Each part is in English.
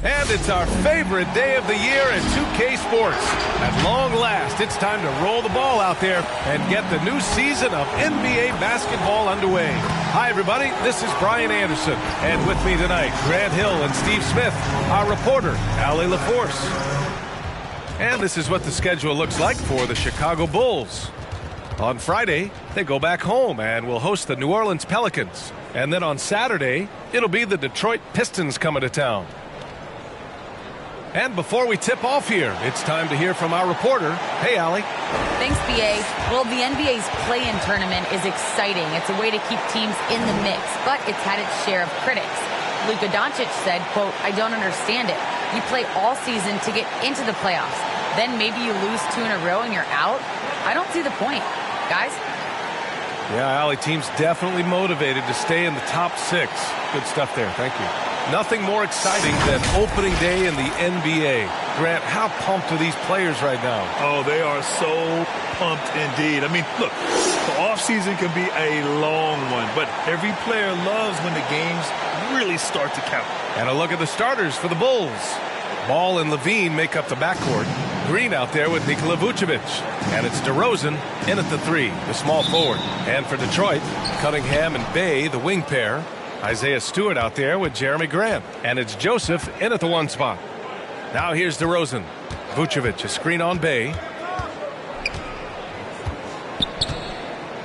And it's our favorite day of the year in 2K Sports. At long last, it's time to roll the ball out there and get the new season of NBA basketball underway. Hi, everybody. This is Brian Anderson. And with me tonight, Grant Hill and Steve Smith, our reporter, Allie LaForce. And this is what the schedule looks like for the Chicago Bulls. On Friday, they go back home and will host the New Orleans Pelicans. And then on Saturday, it'll be the Detroit Pistons coming to town. And before we tip off here, it's time to hear from our reporter. Hey, Allie. Thanks, B.A. Well, the NBA's play-in tournament is exciting. It's a way to keep teams in the mix, but it's had its share of critics. Luka Doncic said, quote, "I don't understand it. You play all season to get into the playoffs. Then maybe you lose 2 in a row and you're out? I don't see the point." Guys? Yeah, Allie, team's definitely motivated to stay in the top 6. Good stuff there. Thank you. Nothing more exciting than opening day in the NBA. Grant, how pumped are these players right now? Oh, they are so pumped indeed. I mean, look, the offseason can be a long one, but every player loves when the games really start to count. And a look at the starters for the Bulls. Ball and Levine make up the backcourt. Green out there with Nikola Vucevic. And it's DeRozan in at the 3, the small forward. And for Detroit, Cunningham and Bey, the wing pair. Isaiah Stewart out there with Jeremy Grant. And it's Joseph in at the 1 spot. Now here's DeRozan. Vucevic, a screen on Bey.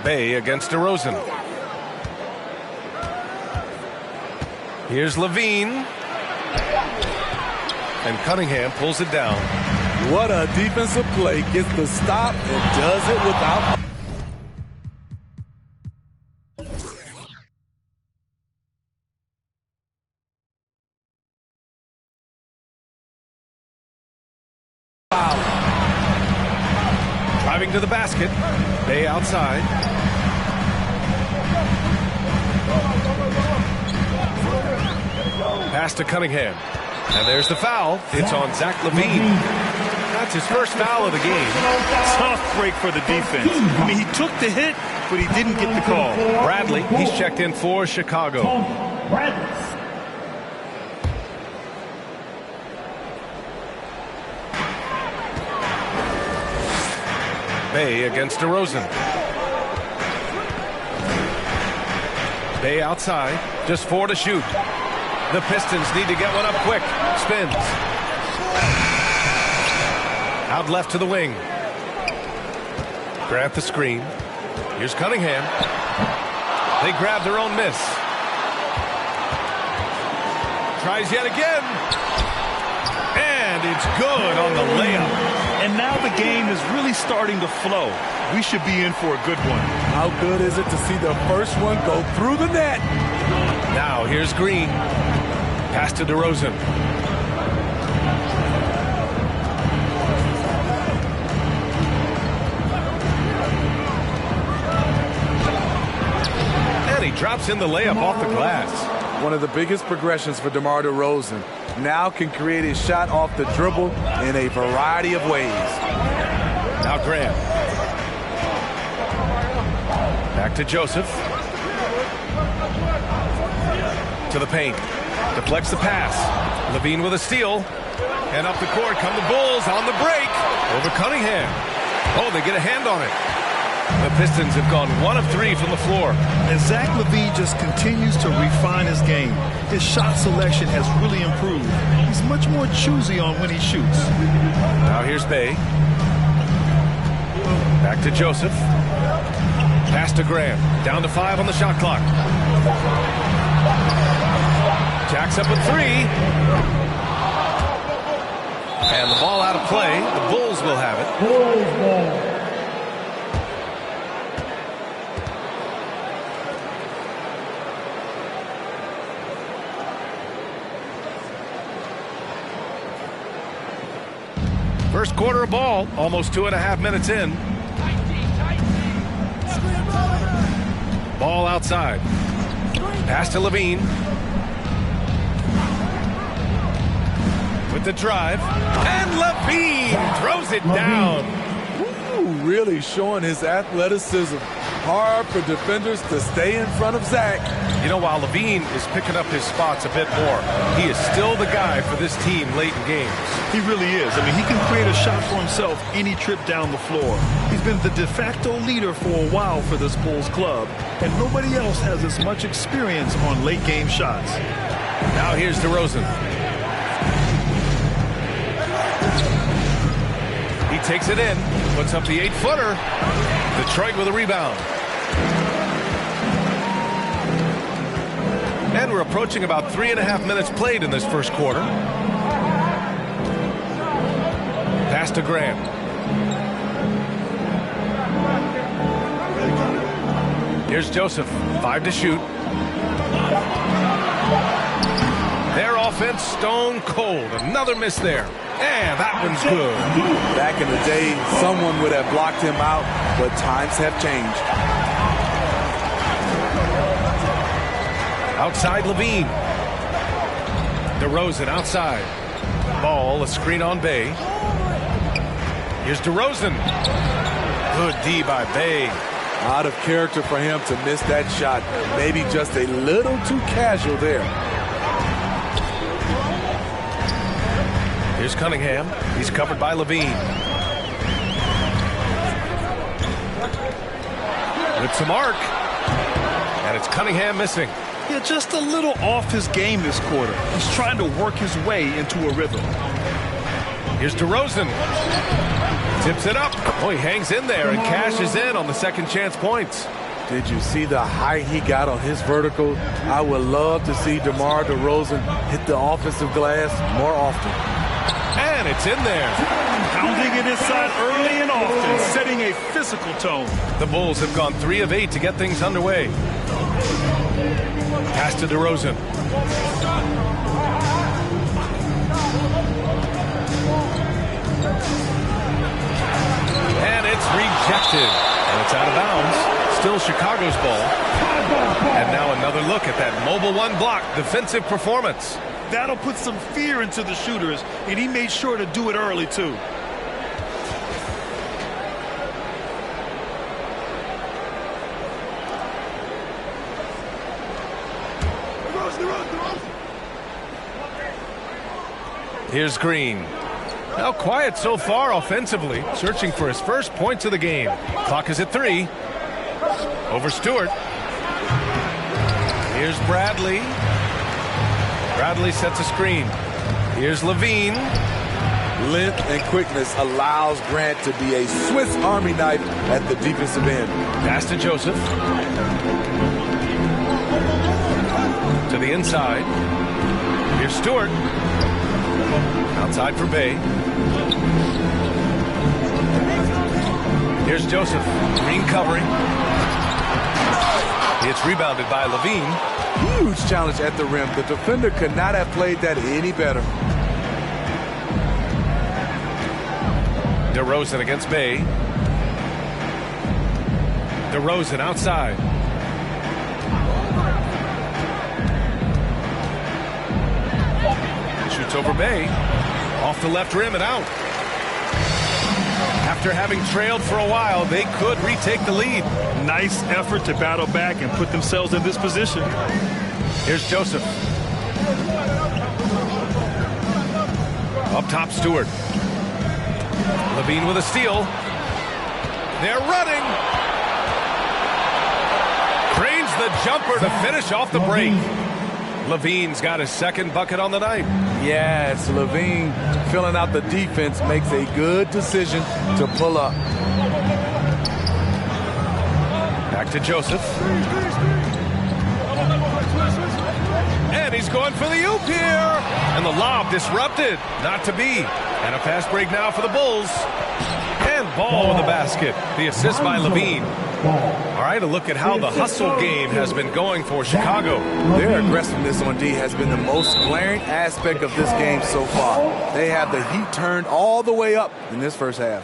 Bey against DeRozan. Here's Levine. And Cunningham pulls it down. What a defensive play. Gets the stop and does it without... Driving to the basket. Bey outside. Pass to Cunningham. And there's the foul. It's on Zach LaVine. That's his first foul of the game. Tough break for the defense. I mean, he took the hit, but he didn't get the call. Bradley, he's checked in for Chicago. Bey against DeRozan. Bey outside, just 4 to shoot. The Pistons need to get one up quick. Spins. Out left to the wing. Grant the screen. Here's Cunningham. They grab their own miss. Tries yet again. And it's good on the layup. And now the game is really starting to flow. We should be in for a good one. How good is it to see the first one go through the net? Now here's Green. Pass to DeRozan. And he drops in the layup off the glass. One of the biggest progressions for DeMar DeRozan. Now can create a shot off the dribble in a variety of ways. Now Grant. Back to Joseph. To the paint. Deflects the pass. Levine with a steal. And up the court come the Bulls on the break. Over Cunningham. Oh, they get a hand on it. The Pistons have gone 1 of 3 from the floor. And Zach LaVine just continues to refine his game. His shot selection has really improved. He's much more choosy on when he shoots. Now here's Bey. Back to Joseph. Pass to Graham. Down to 5 on the shot clock. Jacks up with 3. And the ball out of play. The Bulls will have it. First quarter of ball, almost 2.5 minutes in. Ball outside. Pass to Levine. With the drive. And Levine throws it down. Ooh, really showing his athleticism. Hard for defenders to stay in front of Zach. You know, while Levine is picking up his spots a bit more, he is still the guy for this team late in games. He really is. I mean, he can create a shot for himself any trip down the floor. He's been the de facto leader for a while for this Bulls club, and nobody else has as much experience on late game shots. Now here's DeRozan. He takes it in, puts up the 8-footer. Detroit with a rebound. And we're approaching about 3.5 minutes played in this first quarter. Pass to Grant. Here's Joseph. 5 to shoot. Their offense stone cold. Another miss there. And that one's good. Back in the day, someone would have blocked him out, but times have changed. Outside Levine. DeRozan outside. Ball, a screen on Bay. Here's DeRozan. Good D by Bay. Out of character for him to miss that shot. Maybe just a little too casual there. Here's Cunningham. He's covered by Levine. With some arc. And it's Cunningham missing. Yeah, just a little off his game this quarter. He's trying to work his way into a rhythm. Here's DeRozan. Tips it up. Oh, he hangs in there and cashes in on the second chance points. Did you see the height he got on his vertical? I would love to see DeMar DeRozan hit the offensive glass more often. And it's in there. Pounding it inside early and often, setting a physical tone. The Bulls have gone 3 of 8 to get things underway. Pass to DeRozan. And it's rejected. And it's out of bounds. Still Chicago's ball. And now another look at that mobile one block defensive performance. That'll put some fear into the shooters, and he made sure to do it early, too. Here's Green. Now quiet so far offensively, searching for his first points of the game. Clock is at 3. Over Stewart. Here's Bradley. Bradley sets a screen. Here's Levine. Length and quickness allows Grant to be a Swiss Army knife at the defensive end. Pass to Joseph. To the inside. Here's Stewart. Outside for Bay. Here's Joseph. Green covering. It's rebounded by Levine. Huge challenge at the rim. The defender could not have played that any better. DeRozan against Bay. DeRozan outside. Shoots over Bay. Off the left rim and out. After having trailed for a while, they could retake the lead. Nice effort to battle back and put themselves in this position. Here's Joseph. Up top, Stewart. Levine with a steal. They're running. Cranes the jumper to finish off the break. Levine's got his second bucket on the night. Yes, Levine filling out the defense makes a good decision to pull up. Back to Joseph. And he's going for the oop here. And the lob disrupted. Not to be. And a fast break now for the Bulls. And Ball with the basket. The assist by Levine. All right, a look at how the hustle game has been going for Chicago. Their aggressiveness on D has been the most glaring aspect of this game so far. They have the heat turned all the way up in this first half.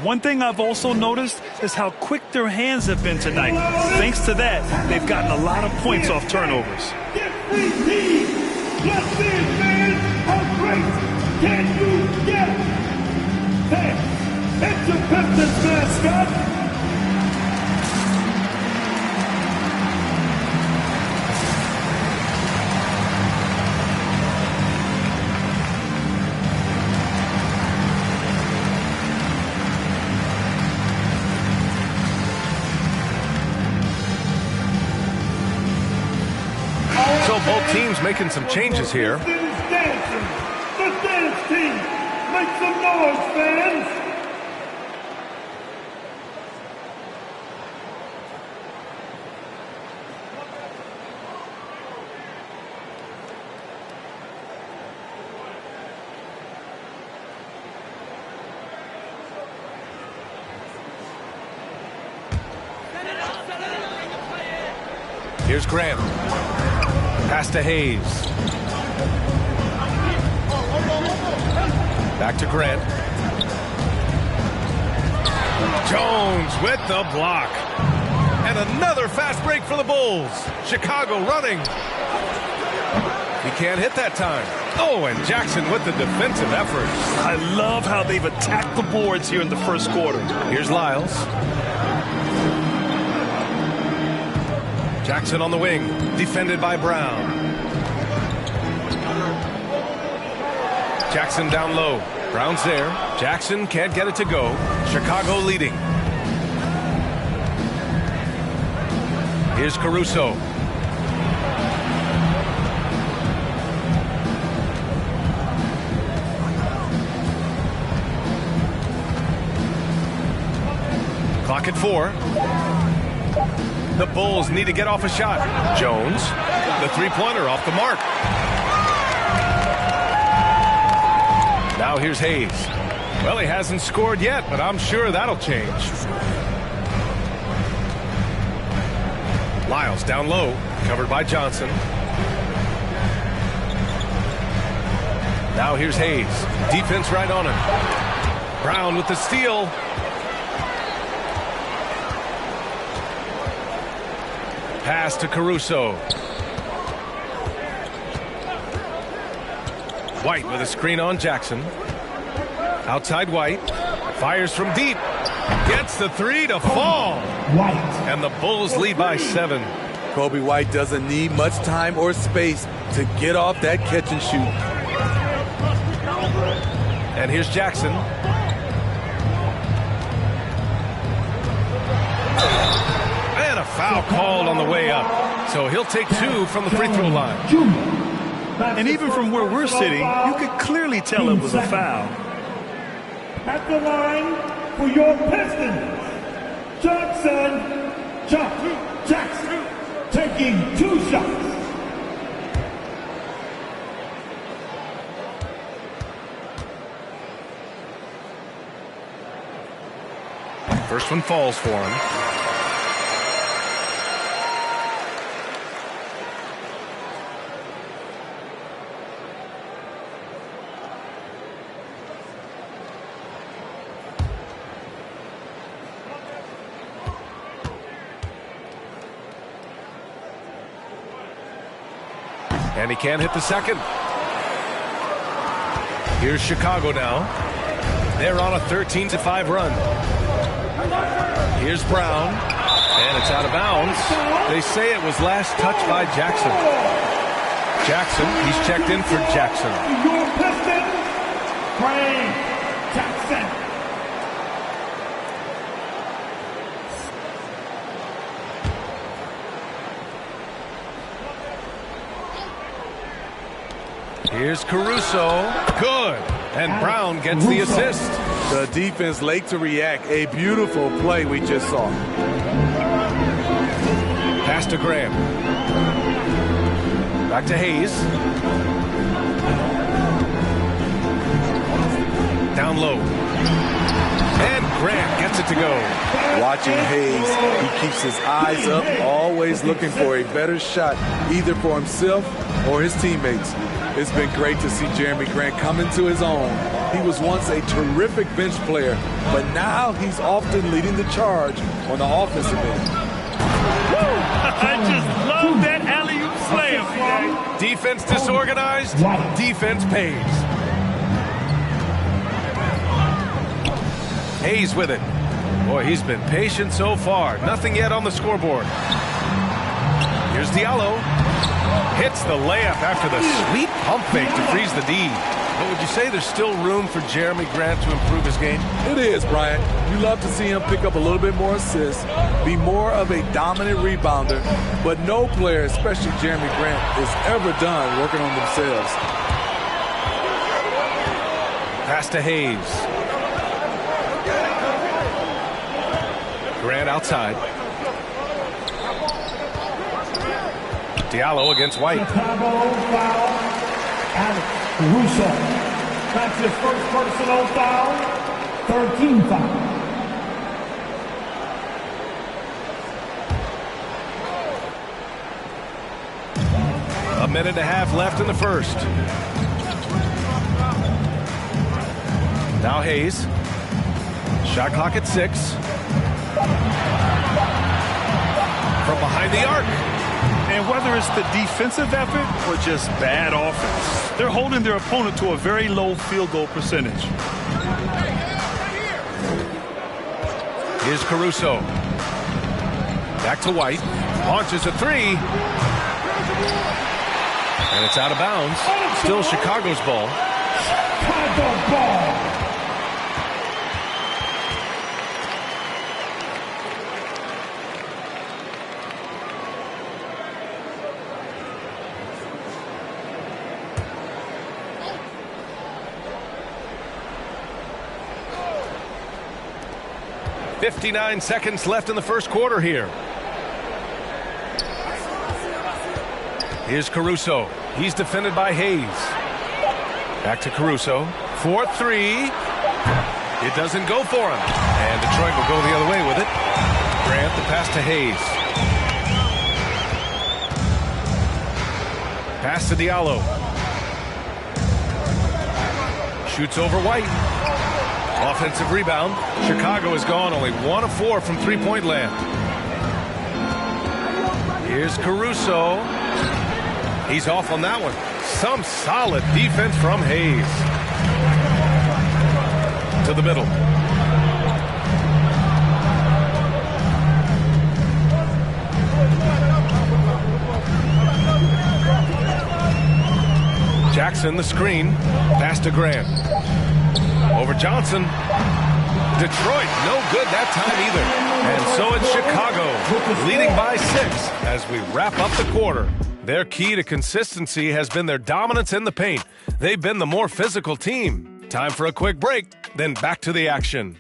One thing I've also noticed is how quick their hands have been tonight. Thanks to that, they've gotten a lot of points off turnovers. Let's see, man, how great can you get? Hey, it's your Pistons mascot. So both teams making some changes here. Pistons dancing. The dance team. Make some noise, fans. Here's Grant. Pass to Hayes. Back to Grant. Jones with the block. And another fast break for the Bulls. Chicago running. He can't hit that time. Oh, and Jackson with the defensive effort. I love how they've attacked the boards here in the first quarter. Here's Lyles. Jackson on the wing, defended by Brown. Jackson down low. Brown's there. Jackson can't get it to go. Chicago leading. Here's Caruso. Clock at 4. The Bulls need to get off a shot. Jones, the three-pointer off the mark. Now here's Hayes. Well, he hasn't scored yet, but I'm sure that'll change. Lyles down low, covered by Johnson. Now here's Hayes. Defense right on him. Brown with the steal. Pass to Caruso. White with a screen on Jackson. Outside White. Fires from deep. Gets the three to fall. White. And the Bulls lead by 7. Kobe White doesn't need much time or space to get off that catch and shoot. And here's Jackson. And a foul called on the way up. So he'll take 2 from the free throw line. And even from where we're sitting, you could clearly tell it was a foul. At the line for your Pistons, Jackson taking 2 shots. First one falls for him. And he can't hit the second. Here's Chicago now. They're on a 13-5 run. Here's Brown. And it's out of bounds. They say it was last touched by Jackson. Jackson, he's checked in for Jackson. Your Pistons, Frank Jackson. Here's Caruso. Good. And Brown gets the assist. The defense late to react. A beautiful play we just saw. Pass to Graham. Back to Hayes. Down low. And Grant gets it to go. Watching Hayes, he keeps his eyes up, always looking for a better shot, either for himself or his teammates. It's been great to see Jeremy Grant come into his own. He was once a terrific bench player, but now he's often leading the charge on the offensive end. I just love that alley-oop slam. Defense disorganized. Defense pays. Hayes with it. Boy, he's been patient so far. Nothing yet on the scoreboard. Here's Diallo. Hits the layup after the sweet pump fake to freeze the D. But would you say there's still room for Jeremy Grant to improve his game? It is, Brian. You love to see him pick up a little bit more assists, be more of a dominant rebounder, but no player, especially Jeremy Grant, is ever done working on themselves. Pass to Hayes. Grant outside. Diallo against White. Alex Caruso. That's his first personal foul. 13 foul. A minute and a half left in the first. Now Hayes. Shot clock at 6. From behind the arc. And whether it's the defensive effort or just bad offense, they're holding their opponent to a very low field goal percentage. Here's Caruso. Back to White. Launches a 3. And it's out of bounds. Still Chicago's ball. Chicago ball. .59 seconds left in the first quarter here. Here's Caruso. He's defended by Hayes. Back to Caruso. 4-3. It doesn't go for him. And Detroit will go the other way with it. Grant the pass to Hayes. Pass to Diallo. Shoots over White. Offensive rebound. Chicago has gone only 1 of 4 from three-point land. Here's Caruso. He's off on that one. Some solid defense from Hayes. To the middle. Jackson, the screen. Pass to Grant. Over Johnson. Detroit, no good that time either. And so it's Chicago, leading by 6 as we wrap up the quarter. Their key to consistency has been their dominance in the paint. They've been the more physical team. Time for a quick break, then back to the action.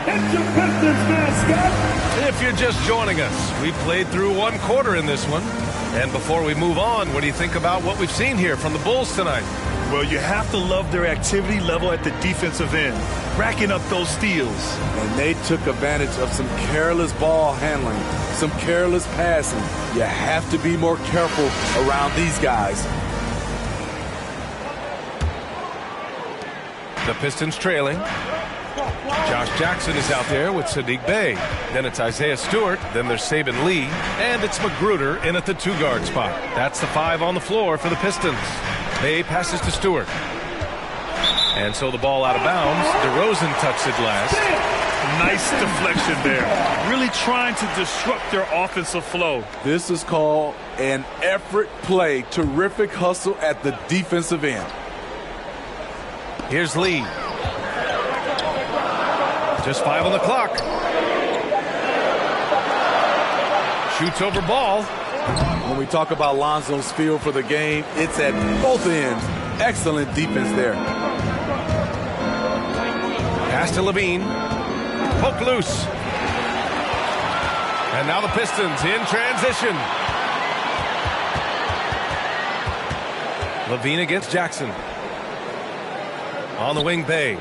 It's your Pistons mascot. If you're just joining us, we played through 1 quarter in this one. And before we move on, what do you think about what we've seen here from the Bulls tonight? Well, you have to love their activity level at the defensive end, racking up those steals. And they took advantage of some careless ball handling, some careless passing. You have to be more careful around these guys. The Pistons trailing. Josh Jackson is out there with Sadiq Bey. Then it's Isaiah Stewart. Then there's Saban Lee. And it's Magruder in at the 2-guard spot. That's the 5 on the floor for the Pistons. Bey passes to Stewart. And so the ball out of bounds. DeRozan touched it last. Nice deflection there. Really trying to disrupt their offensive flow. This is called an effort play. Terrific hustle at the defensive end. Here's Lee. Just 5 on the clock. Shoots over ball. When we talk about Lonzo's feel for the game, it's at both ends. Excellent defense there. Pass to Levine. Poke loose. And now the Pistons in transition. Levine against Jackson. On the wing, Bey.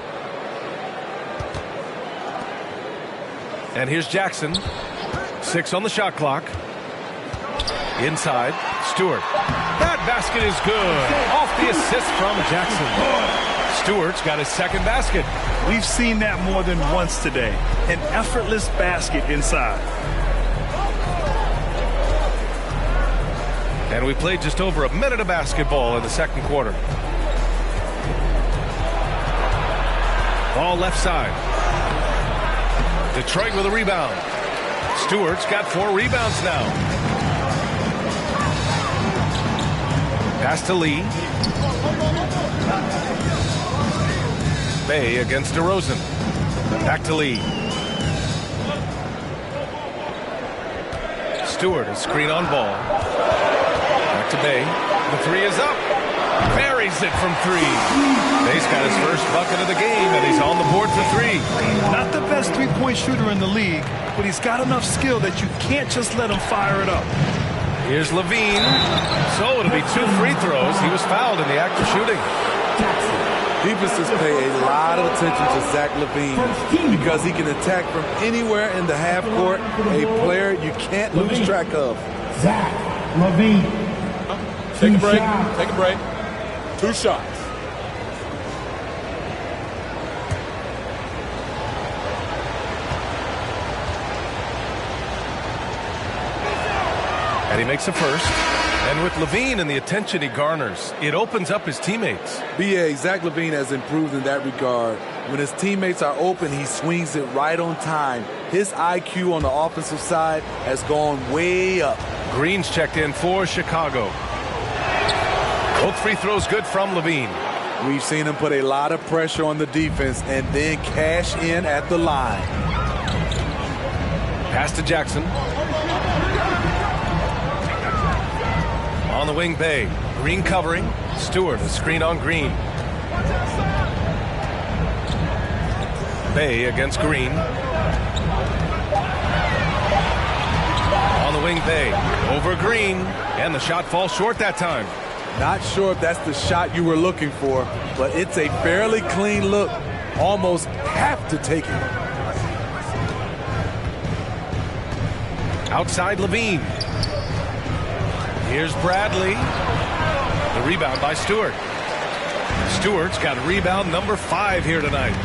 And here's Jackson. 6 on the shot clock. Inside, Stewart. That basket is good. Off the assist from Jackson. Stewart's got his second basket. We've seen that more than once today. An effortless basket inside. And we played just over a minute of basketball in the second quarter. Ball left side. Detroit with a rebound. Stewart's got 4 rebounds now. Pass to Lee. Bay against DeRozan. Back to Lee. Stewart, a screen on ball. Back to Bay. The 3 is up. Buries it from 3. Bay's got his first bucket of the game, and he's on the board for 3. Not the best three-point shooter in the league, but he's got enough skill that you can't just let him fire it up. Here's Levine. So it'll be 2 free throws. He was fouled in the act of shooting. Defenses pay a lot of attention to Zach LaVine because he can attack from anywhere in the half court, a player you can't lose track of. Zach LaVine. Take a break. Take a break. 2 shots. And he makes a first. And with LaVine and the attention he garners, it opens up his teammates. B.A. Zach LaVine has improved in that regard. When his teammates are open, he swings it right on time. His IQ on the offensive side has gone way up. Green's checked in for Chicago. Both free throws good from LaVine. We've seen him put a lot of pressure on the defense and then cash in at the line. Pass to Jackson. On the wing, Bay. Green covering. Stewart, a screen on Green. Bay against Green. On the wing, Bay. Over Green. And the shot falls short that time. Not sure if that's the shot you were looking for, but it's a fairly clean look. Almost have to take it. Outside LaVine. Here's Bradley. The rebound by Stewart. Stewart's got rebound number 5 here tonight.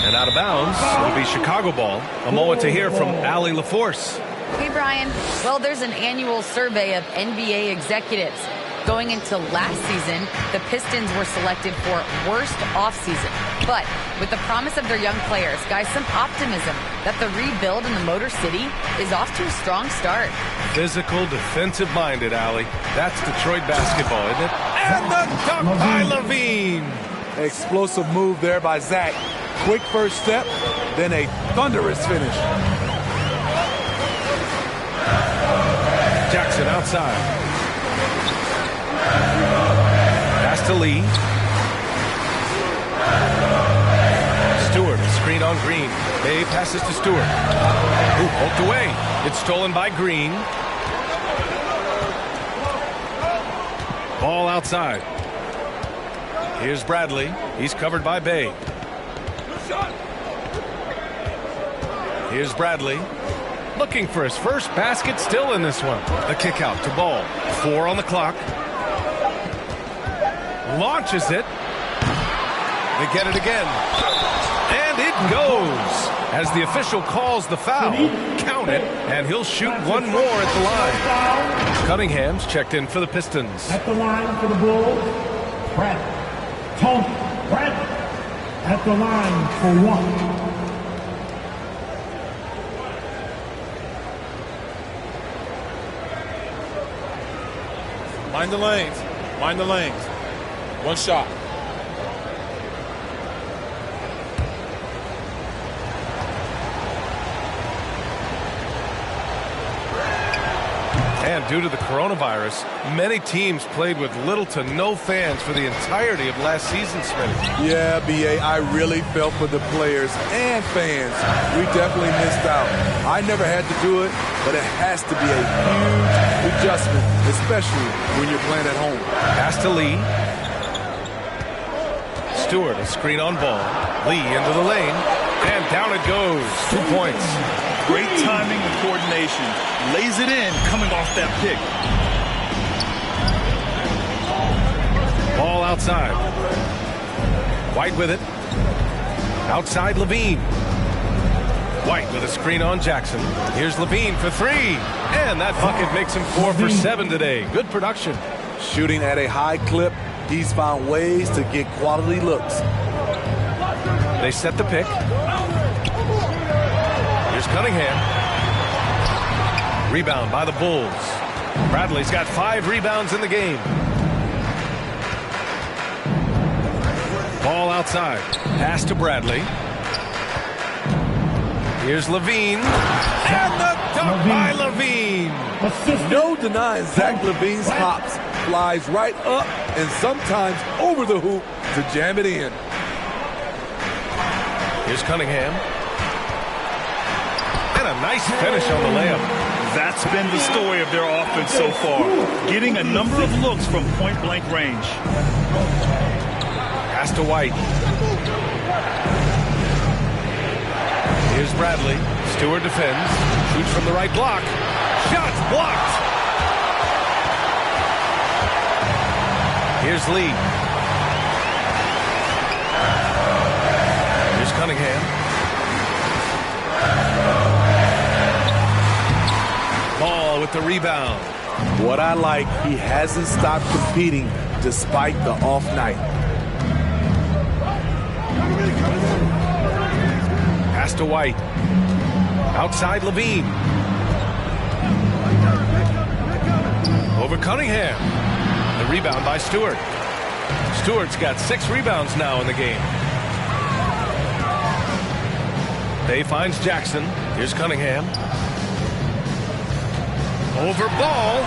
And out of bounds, it'll be Chicago ball. A moment to hear from Allie LaForce. Hey, Brian. Well, there's an annual survey of NBA executives. Going into last season, the Pistons were selected for worst offseason. But with the promise of their young players, guys, some optimism that the rebuild in the Motor City is off to a strong start. Physical, defensive-minded, Allie. That's Detroit basketball, isn't it? And the dunk by LaVine. Explosive move there by Zach. Quick first step, then a thunderous finish. Jackson outside. Pass to Lee. Stewart, a screen on Green. Bay passes to Stewart. Ooh, poked away. It's stolen by Green. Ball outside. Here's Bradley. He's covered by Bay. Here's Bradley. Looking for his first basket still in this one. The kick out to Ball. 4 on the clock. Launches it. They get it again. And it goes. As the official calls the foul, count it, and he'll shoot one more at the line. Cunningham's checked in for the Pistons. At the line for the Bulls, Brad. Tony Bradley at the line for 1. Mind the lanes. Mind the lanes. 1 shot. And due to the coronavirus, many teams played with little to no fans for the entirety of last season, Smitty. Yeah, B.A., I really felt for the players and fans. We definitely missed out. I never had to do it, but it has to be a huge adjustment, especially when you're playing at home. Pass to Lee. Stewart, a screen on Ball. Lee into the lane, and down it goes. 2 points. Great timing and coordination. Lays it in coming off that pick. Ball outside. White with it. Outside LaVine. White with a screen on Jackson. Here's Levine for three. And that bucket makes him 4 for 7 today. Good production. Shooting at a high clip, he's found ways to get quality looks. They set the pick. Here's Cunningham. Rebound by the Bulls. Bradley's got 5 rebounds in the game. Ball outside. Pass to Bradley. Here's Levine. And the dunk by Levine. No denying Zach Levine's hops. Flies right up and sometimes over the hoop to jam it in. Here's Cunningham. And a nice finish on the layup. That's been the story of their offense so far. Getting a number of looks from point-blank range. Pass to White. Here's Bradley. Stewart defends. Shoots from the right block. Shots blocked. Here's Lee. Here's Cunningham. Ball with the rebound. What I like, he hasn't stopped competing despite the off night. Pass to White. Outside Levine. Over Cunningham. The rebound by Stewart. Stewart's got 6 rebounds now in the game. Day finds Jackson. Here's Cunningham. Over ball.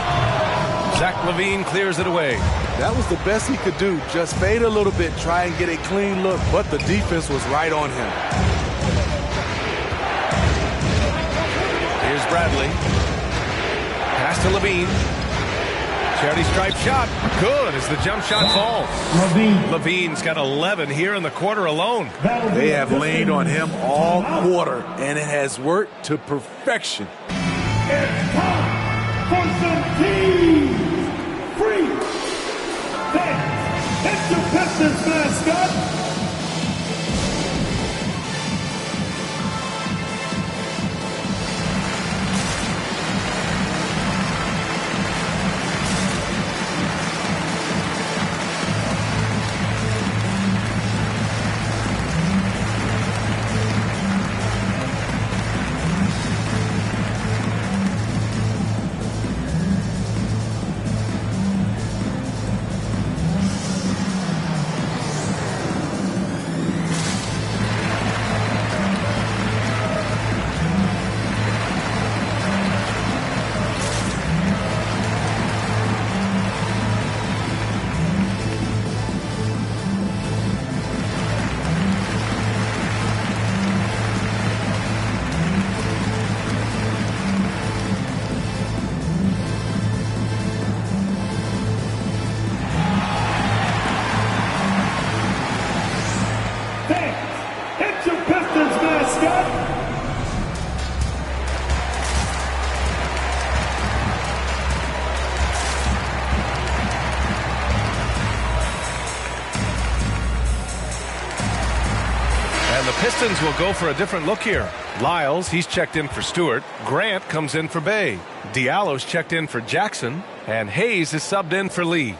Zach Levine clears it away. That was the best he could do. Just fade a little bit, try and get a clean look, but the defense was right on him. Here's Bradley. Pass to Levine. Charity stripe shot. Good as the jump shot falls. Levine's got 11 here in the quarter alone. They have leaned on him all quarter, and it has worked to perfection. It's time for some team free. It's the Pistons mascot. It's your Pistons mascot. And the Pistons will go for a different look here. Lyles, he's checked in for Stewart. Grant comes in for Bay. Diallo's checked in for Jackson. And Hayes is subbed in for Lee.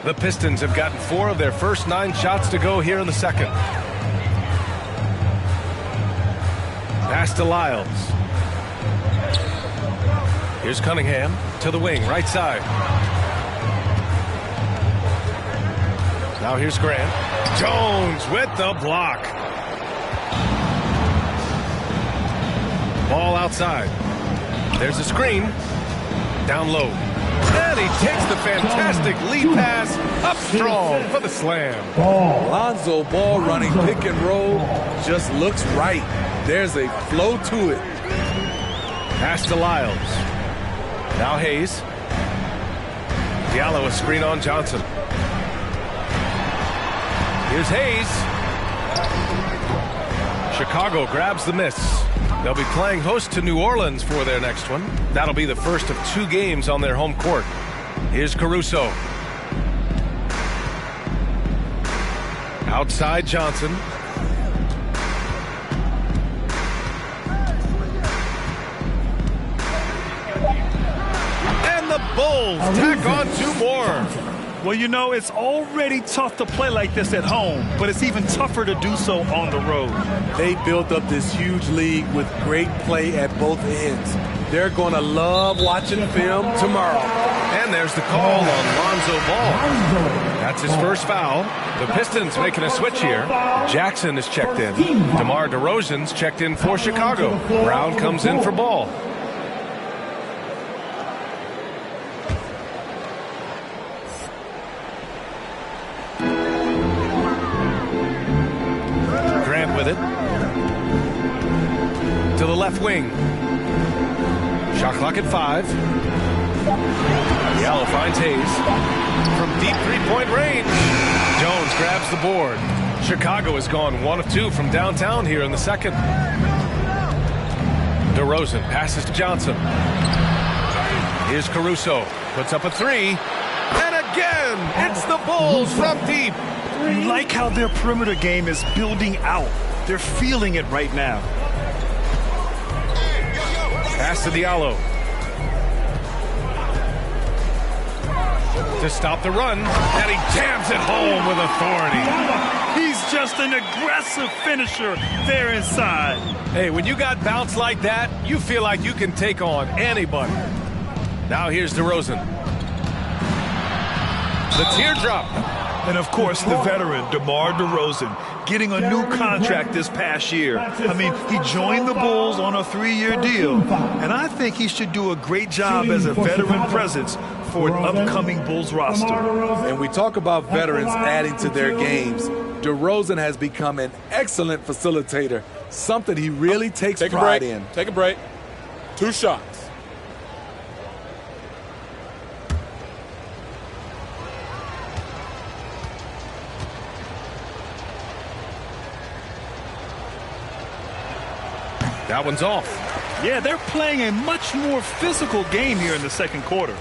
The Pistons have gotten 4 of their first 9 shots to go here in the second. Pass to Lyles. Here's Cunningham to the wing, right side. Now here's Grant. Jones with the block. Ball outside. There's a screen. Down low. And he takes the fantastic lead pass up strong for the slam. Lonzo Ball running pick and roll just looks right. There's a flow to it. Pass to Lyles. Now Hayes. Diallo a screen on Johnson. Here's Hayes. Chicago grabs the miss. They'll be playing host to New Orleans for their next one. That'll be the first of 2 games on their home court. Here's Caruso. Outside Johnson. And the Bulls tack on 2 more. Well, you know, it's already tough to play like this at home, but it's even tougher to do so on the road. They built up this huge lead with great play at both ends. They're going to love watching film tomorrow. And there's the call on Lonzo Ball. That's his first foul. The Pistons making a switch here. Jackson is checked in. DeMar DeRozan's checked in for Chicago. Brown comes in for Ball. Grant with it. To the left wing. Shot clock at 5. Diallo finds Hayes. From deep three-point range. Jones grabs the board. Chicago has gone 1 of 2 from downtown here in the second. DeRozan passes to Johnson. Here's Caruso. Puts up a 3. And again, it's the Bulls from deep. You like how their perimeter game is building out. They're feeling it right now. Pass to Diallo. To stop the run, and he jams it home with authority. He's just an aggressive finisher there inside. Hey, when you got bounce like that, you feel like you can take on anybody. Now here's DeRozan. The teardrop. And, of course, the veteran, DeMar DeRozan, getting a new contract this past year. I mean, he joined the Bulls on a 3-year deal, and I think he should do a great job as a veteran presence for an upcoming Bulls roster. And we talk about veterans adding to their games. DeRozan has become an excellent facilitator, something he really takes pride in. Take a break. 2 shots. That one's off. Yeah, they're playing a much more physical game here in the second quarter.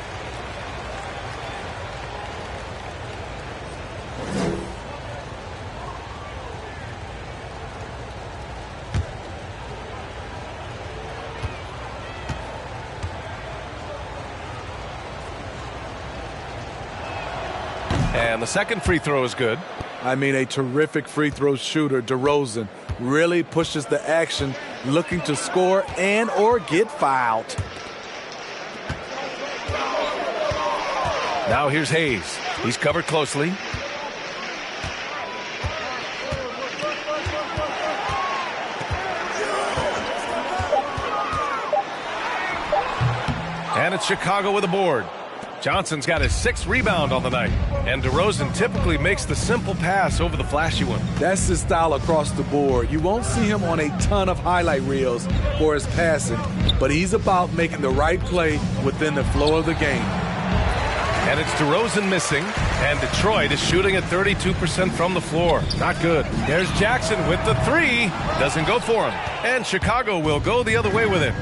And the second free throw is good. I mean, a terrific free throw shooter, DeRozan, really pushes the action, looking to score and or get fouled. Now here's Hayes. He's covered closely. And it's Chicago with a board. Johnson's got his 6th rebound on the night. And DeRozan typically makes the simple pass over the flashy one. That's his style across the board. You won't see him on a ton of highlight reels for his passing, but he's about making the right play within the flow of the game. And it's DeRozan missing, and Detroit is shooting at 32% from the floor. Not good. There's Jackson with the 3. Doesn't go for him. And Chicago will go the other way with it.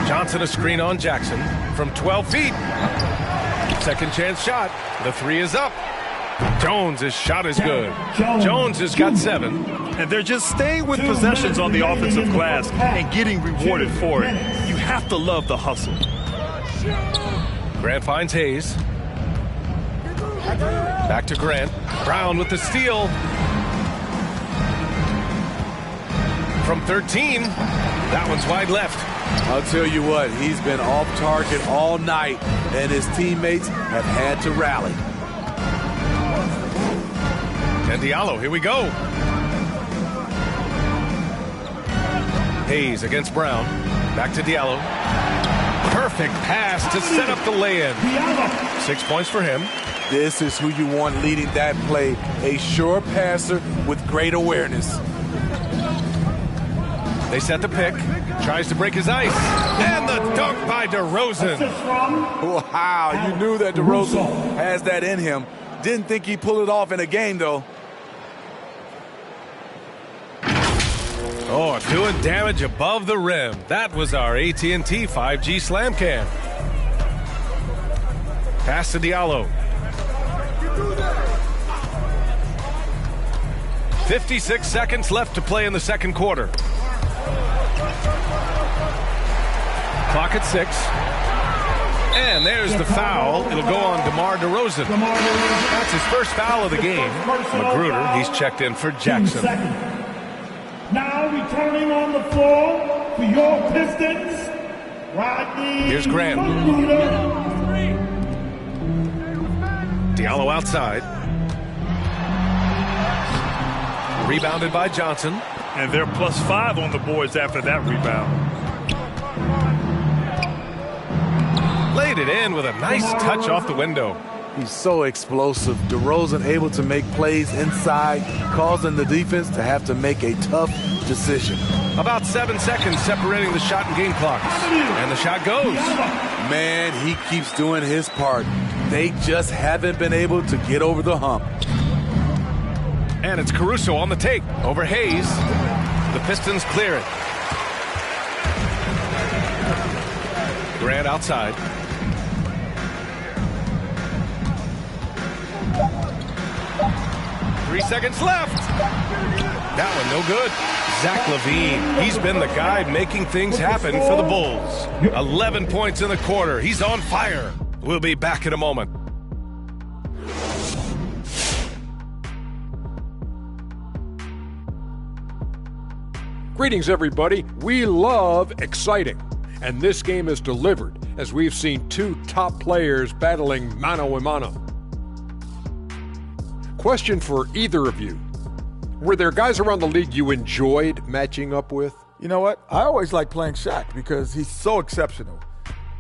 Johnson a screen on Jackson from 12 feet. Second chance shot. The 3 is up. Jones' shot is good. Jones has got 7. And they're just staying with possessions on the offensive glass and getting rewarded for it. You have to love the hustle. Grant finds Hayes. Back to Grant. Brown with the steal. From 13. That one's wide left. I'll tell you what, he's been off target all night, and his teammates have had to rally. And Diallo, here we go. Hayes against Brown. Back to Diallo. Perfect pass to set up the lay-in. 6 points for him. This is who you want leading that play, a sure passer with great awareness. They set the pick. Tries to break his ice. And the dunk by DeRozan. Wow, you knew that DeRozan has that in him. Didn't think he'd pull it off in a game, though. Oh, doing damage above the rim. That was our AT&T 5G Slam Cam. Pass to Diallo. 56 seconds left to play in the second quarter. Clock at 6. And there's the foul. It'll go on DeMar DeRozan. That's his first foul of the game. Magruder, he's checked in for Jackson. Now returning on the floor for your Pistons, Rodney. Here's Grant. Magruder. Diallo outside. Rebounded by Johnson. And they're +5 on the boards after that rebound. Laid it in with a nice touch off the window. He's so explosive. DeRozan able to make plays inside, causing the defense to have to make a tough decision. About 7 seconds separating the shot and game clocks. And the shot goes. Man, he keeps doing his part. They just haven't been able to get over the hump. And it's Caruso on the take over Hayes. The Pistons clear it. Grant outside. Three seconds left. That one no good. Zach LaVine, he's been the guy making things happen for the Bulls. 11 points in the quarter. He's on fire. We'll be back in a moment. Greetings, everybody. We love exciting, and this game is delivered as we've seen two top players battling mano a mano. Question for either of you. Were there guys around the league you enjoyed matching up with? You know what? I always like playing Shaq because he's so exceptional,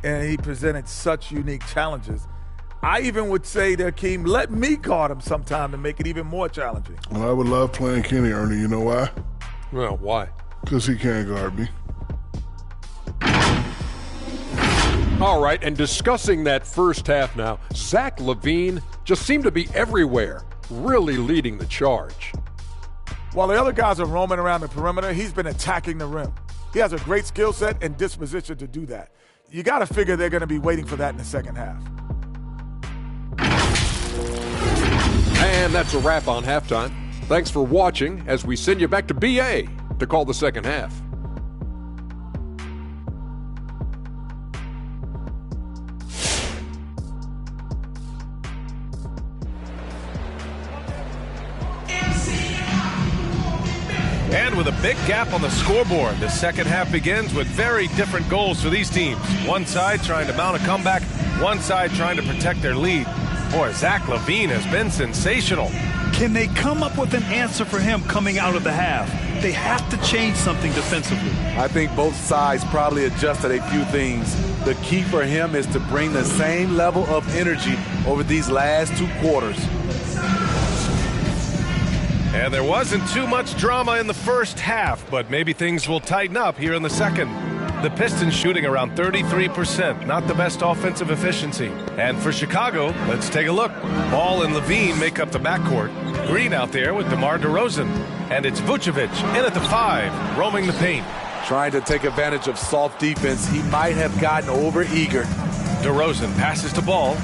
and he presented such unique challenges. I even would say that Keem, let me guard him sometime to make it even more challenging. Well, I would love playing Kenny, Ernie. You know why? Well, why? Because he can't guard me. All right, and discussing that first half now, Zach LaVine just seemed to be everywhere, really leading the charge. While the other guys are roaming around the perimeter, he's been attacking the rim. He has a great skill set and disposition to do that. You got to figure they're going to be waiting for that in the second half. And that's a wrap on halftime. Thanks for watching as we send you back to BA to call the second half. And with a big gap on the scoreboard, the second half begins with very different goals for these teams. One side trying to mount a comeback, one side trying to protect their lead. Boy, Zach LaVine has been sensational. Can they come up with an answer for him coming out of the half? They have to change something defensively. I think both sides probably adjusted a few things. The key for him is to bring the same level of energy over these last two quarters. And there wasn't too much drama in the first half, but maybe things will tighten up here in the second. The Pistons shooting around 33%, not the best offensive efficiency. And for Chicago, let's take a look. Ball and LaVine make up the backcourt. Green out there with DeMar DeRozan. And it's Vucevic in at the 5, roaming the paint. Trying to take advantage of soft defense. He might have gotten over-eager. DeRozan passes to Ball.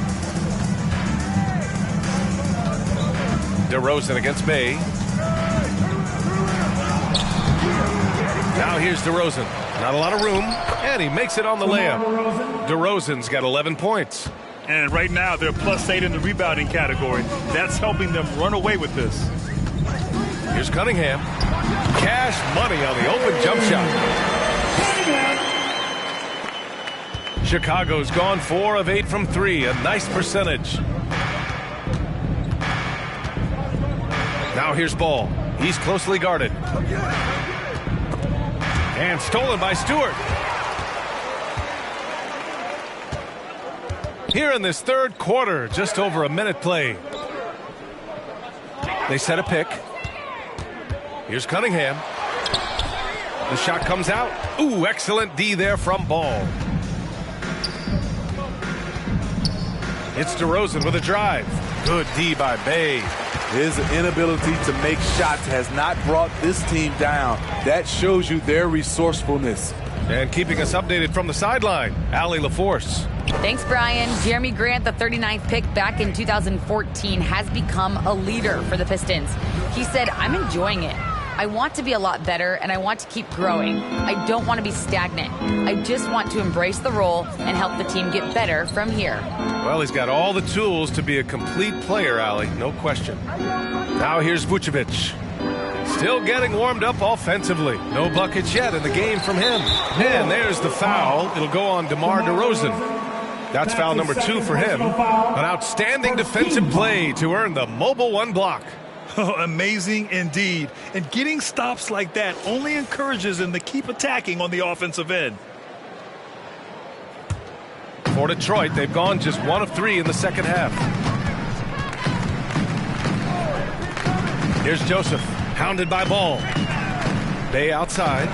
DeRozan against Bay. Now here's DeRozan. Not a lot of room, and he makes it on the layup. DeRozan's got 11 points. And right now, they're +8 in the rebounding category. That's helping them run away with this. Here's Cunningham. Cash money on the open jump shot. Chicago's gone 4 of 8 from 3, a nice percentage. Now here's Ball. He's closely guarded. And stolen by Stewart. Here in this third quarter, just over a minute play. They set a pick. Here's Cunningham. The shot comes out. Ooh, excellent D there from Ball. It's DeRozan with a drive. Good D by Bay. His inability to make shots has not brought this team down. That shows you their resourcefulness. And keeping us updated from the sideline, Allie LaForce. Thanks, Brian. Jeremy Grant, the 39th pick back in 2014, has become a leader for the Pistons. He said, "I'm enjoying it. I want to be a lot better, and I want to keep growing. I don't want to be stagnant. I just want to embrace the role and help the team get better from here." Well, he's got all the tools to be a complete player, Allie, no question. Now here's Vucevic. Still getting warmed up offensively. No buckets yet in the game from him. And there's the foul. It'll go on DeMar DeRozan. That's foul number 2 for him. An outstanding defensive play to earn the mobile 1 block. Oh, amazing indeed. And getting stops like that only encourages him to keep attacking on the offensive end. For Detroit, they've gone just 1 of 3 in the second half. Here's Joseph, hounded by Ball. Bay outside.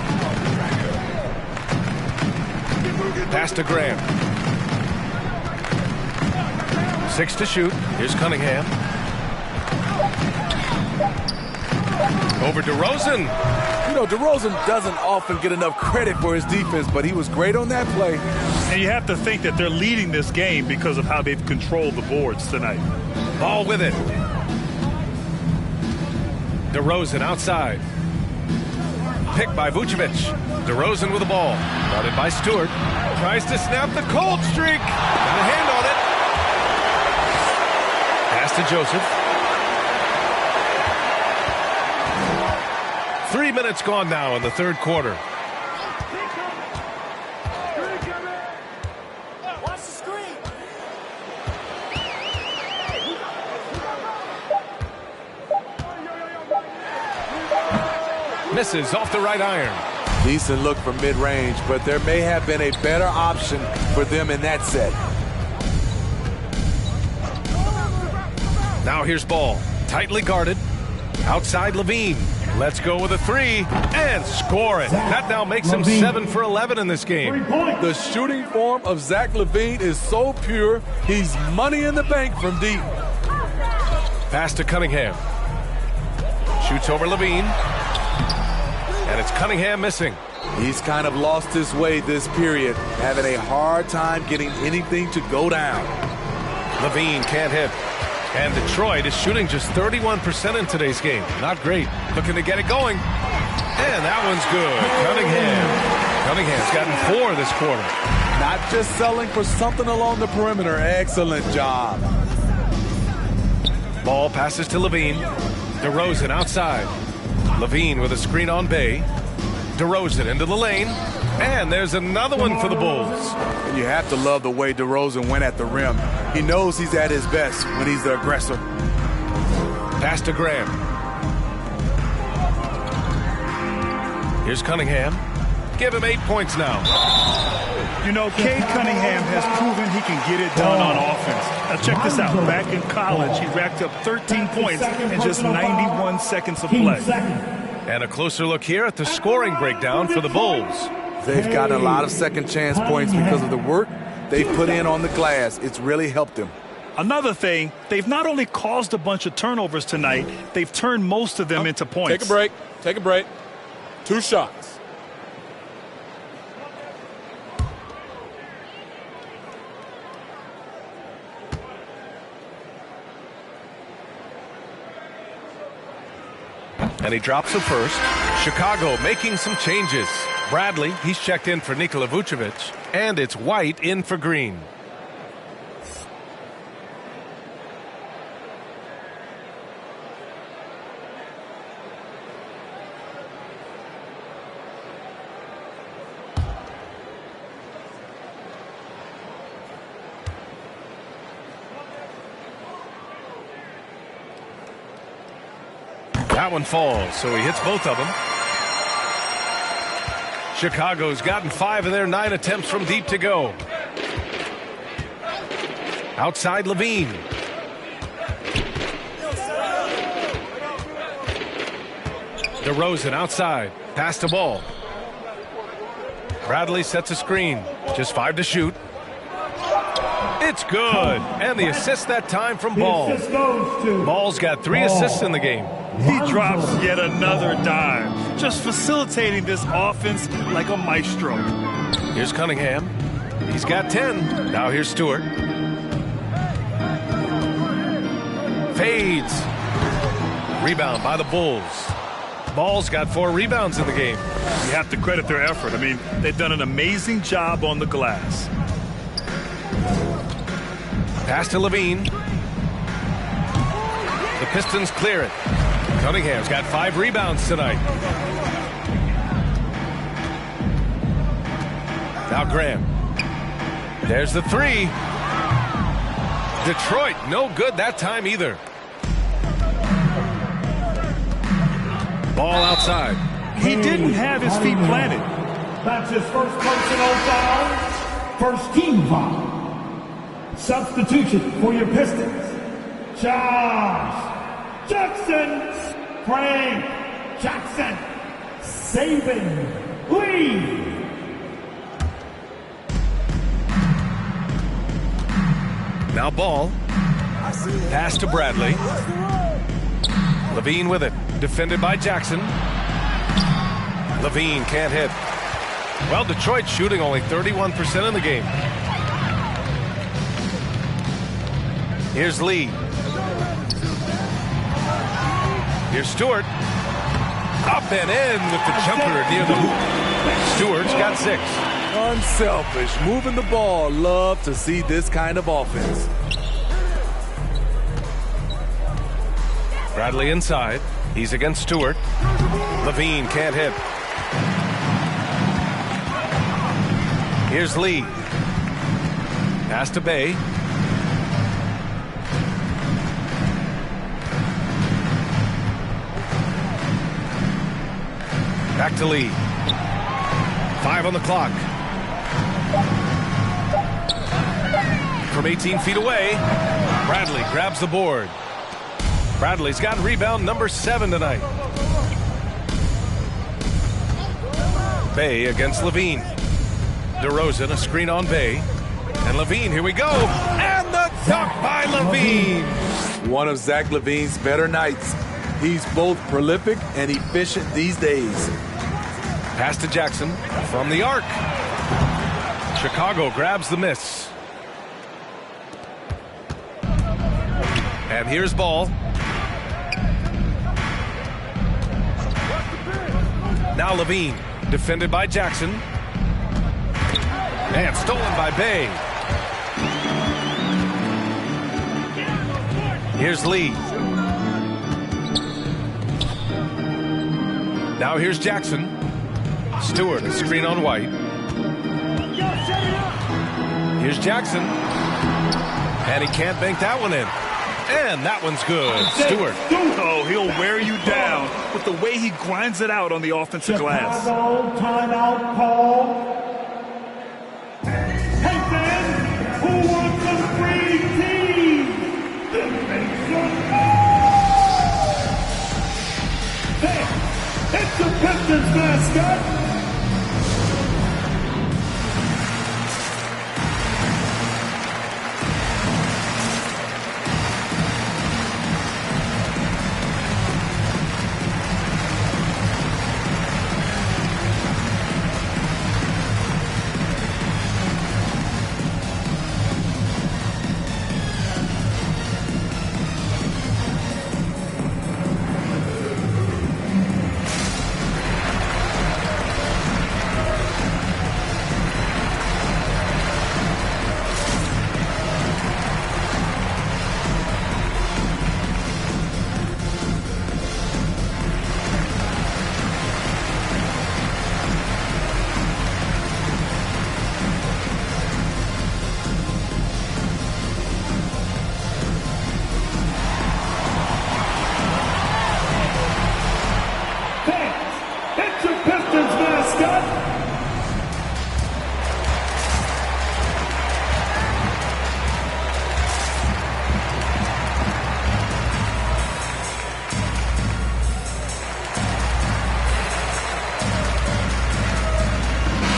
Pass to Graham. 6 to shoot. Here's Cunningham. Over DeRozan. You know, DeRozan doesn't often get enough credit for his defense, but he was great on that play. And you have to think that they're leading this game because of how they've controlled the boards tonight. Ball with it. DeRozan outside. Picked by Vucevic. DeRozan with the ball. Routed by Stewart. Tries to snap the cold streak. Got a hand on it. Pass to Joseph. 3 minutes gone now in the third quarter. Watch the screen. Misses off the right iron. Decent look from mid-range, but there may have been a better option for them in that set. Now here's Ball. Tightly guarded. Outside Levine. Let's go with a 3 and score it. That now makes him 7 for 11 in this game. The shooting form of Zach LaVine is so pure, he's money in the bank from deep. Pass to Cunningham. Shoots over Levine. And it's Cunningham missing. He's kind of lost his way this period, having a hard time getting anything to go down. Levine can't hit. And Detroit is shooting just 31% in today's game. Not great. Looking to get it going. And that one's good. Cunningham's gotten 4 this quarter. Not just selling for something along the perimeter. Excellent job. Ball passes to Levine. DeRozan outside. Levine with a screen on Bay. DeRozan into the lane. And there's another one for the Bulls. And you have to love the way DeRozan went at the rim. He knows he's at his best when he's the aggressor. Pass to Graham. Here's Cunningham. Give him 8 points now. You know, Cade Cunningham has proven he can get it done on offense. Now check this out. Back in college, he racked up 13 points in just 91 seconds of play. And a closer look here at the scoring breakdown for the Bulls. They've gotten a lot of second chance points because of the work they've put in on the glass. It's really helped them. Another thing, they've not only caused a bunch of turnovers tonight, they've turned most of them into points. Take a break. Take a break. 2 shots. And he drops the first. Chicago making some changes. Bradley, he's checked in for Nikola Vucevic. And it's White in for Green. That one falls, so he hits both of them. Chicago's gotten 5 of their 9 attempts from deep to go. Outside Levine. DeRozan outside. Pass to Ball. Bradley sets a screen. Just 5 to shoot. It's good. And the assist that time from Ball. Ball's got 3 assists in the game. He drops yet another dime, just facilitating this offense like a maestro. Here's Cunningham. He's got 10. Now here's Stewart. Fades. Rebound by the Bulls. Ball's got 4 rebounds in the game. You have to credit their effort. I mean, they've done an amazing job on the glass. Pass to Levine. The Pistons clear it. Cunningham's got 5 rebounds tonight. Now Graham. There's the 3. Detroit, no good that time either. Ball outside. He didn't have his feet planted. That's his first personal foul. First team foul. Substitution for your Pistons. Josh Jackson. Frank Jackson. Saban Lee. Now Ball. Pass to Bradley. Levine with it. Defended by Jackson. Levine can't hit. Well, Detroit shooting only 31% in the game. Here's Lee. Here's Stewart. Up and in with the jumper near the hoop. Stewart's got 6. Unselfish, moving the ball. Love to see this kind of offense. Bradley inside. He's against Stewart. Levine can't hit. Here's Lee. Pass to Bay. Back to Lee. 5 on the clock. From 18 feet away, Bradley grabs the board. Bradley's got rebound number 7 tonight. Bay against Levine. DeRozan, a screen on Bay. And Levine, here we go. And the dunk by Levine. One of Zach LaVine's better nights. He's both prolific and efficient these days. Pass to Jackson from the arc. Chicago grabs the miss. And here's Ball. Now Levine, defended by Jackson. And stolen by Bay. Here's Lee. Now here's Jackson. Stewart, a screen on White. Here's Jackson. And he can't bank that one in. And that one's good. Stewart. Oh, he'll wear you down with the way he grinds it out on the offensive glass. Chicago timeout call. Hey fans, who wants some free tea? Hey, it's the Pistons mascot.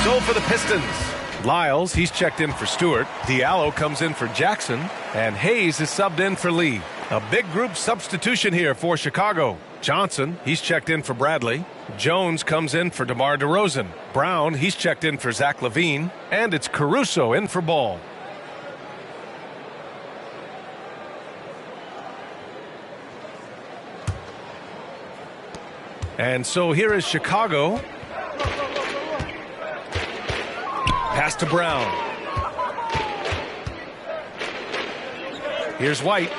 So for the Pistons, Lyles, he's checked in for Stewart. Diallo comes in for Jackson. And Hayes is subbed in for Lee. A big group substitution here for Chicago. Johnson, he's checked in for Bradley. Jones comes in for DeMar DeRozan. Brown, he's checked in for Zach LaVine. And it's Caruso in for Ball. And so here is Chicago. Pass to Brown. Here's White.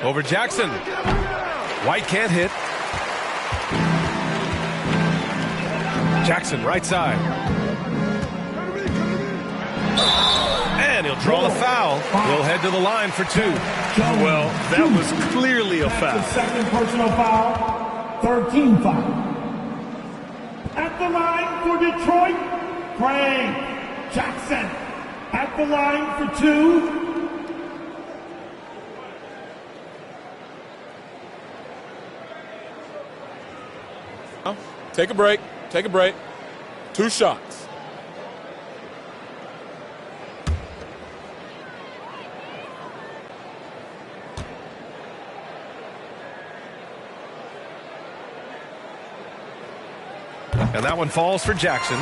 Over Jackson. White can't hit. Jackson right side. And he'll draw the foul. He'll head to the line for 2. Well, that was clearly a foul. The second personal foul, 13 foul. At the line for Detroit, Frank Jackson. At the line for 2. Take a break. Take a break. 2 shots. And that one falls for Jackson.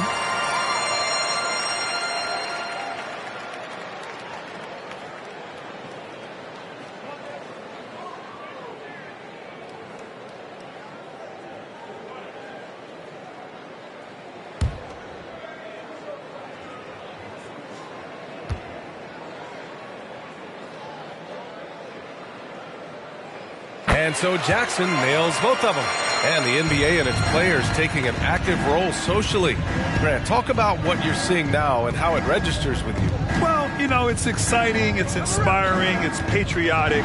And so Jackson nails both of them. And the NBA and its players taking an active role socially. Grant, talk about what you're seeing now and how it registers with you. Well, you know, it's exciting, it's inspiring, it's patriotic.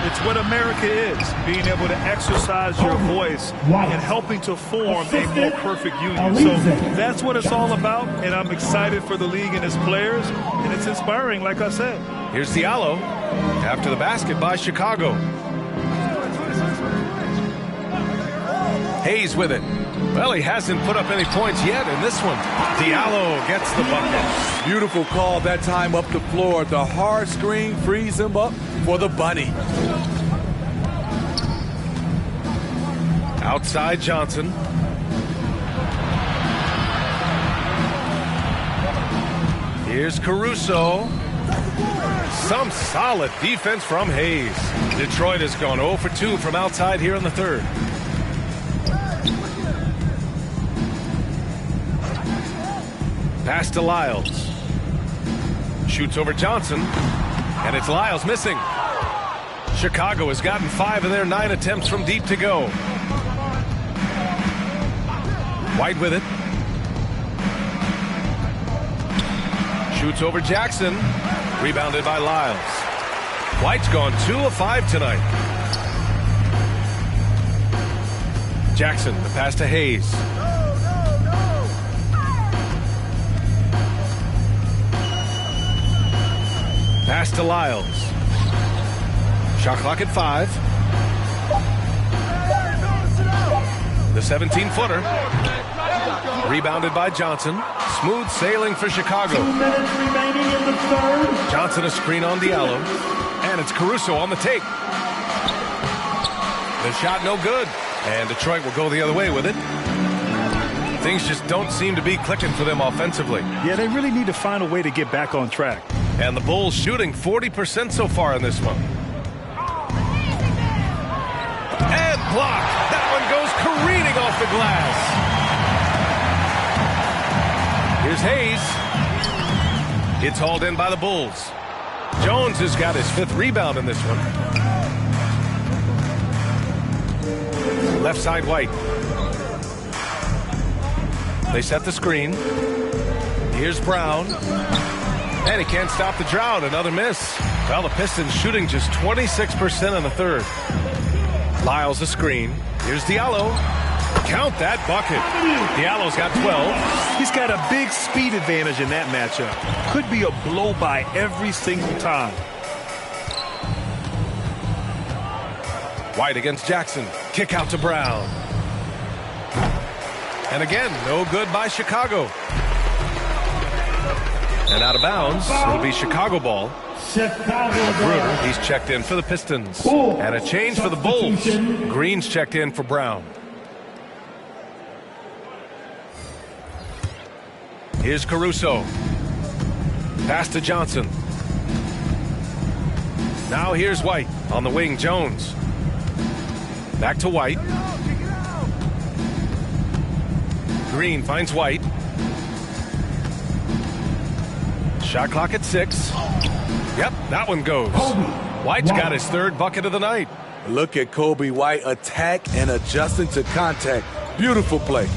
It's what America is, being able to exercise your voice and helping to form a more perfect union. So that's what it's all about, and I'm excited for the league and its players, and it's inspiring, like I said. Here's Diallo after the basket by Chicago. Hayes with it. Well, he hasn't put up any points yet in this one. Diallo gets the bucket. Beautiful call that time up the floor. The hard screen frees him up for the bunny. Outside Johnson. Here's Caruso. Some solid defense from Hayes. Detroit has gone 0 for 2 from outside here in the third. Pass to Lyles. Shoots over Johnson. And it's Lyles missing. Chicago has gotten 5 of their 9 attempts from deep to go. White with it. Shoots over Jackson. Rebounded by Lyles. White's gone 2 of 5 tonight. Jackson, the pass to Hayes. Pass to Lyles. Shot clock at 5. The 17-footer. Rebounded by Johnson. Smooth sailing for Chicago. 2 minutes remaining in the third. Johnson a screen on Diallo. And it's Caruso on the take. The shot no good. And Detroit will go the other way with it. Things just don't seem to be clicking for them offensively. Yeah, they really need to find a way to get back on track. And the Bulls shooting 40% so far in this one. And blocked. That one goes careening off the glass. Here's Hayes. It's hauled in by the Bulls. Jones has got his 5th rebound in this one. Left side White. They set the screen. Here's Brown. And he can't stop the drought. Another miss. Well, the Pistons shooting just 26% in the third. Lyles the screen. Here's Diallo. Count that bucket. Diallo's got 12. He's got a big speed advantage in that matchup. Could be a blow-by every single time. White against Jackson. Kick out to Brown. And again, no good by Chicago. And out of bounds, it'll be Chicago ball. Magruder, he's checked in for the Pistons. And a change for the Bulls. Green's checked in for Brown. Here's Caruso. Pass to Johnson. Now here's White. On the wing, Jones. Back to White. Green finds White. Shot clock at 6. Yep, that one goes. White's got his third bucket of the night. Look at Kobe White attack and adjusting to contact. Beautiful play.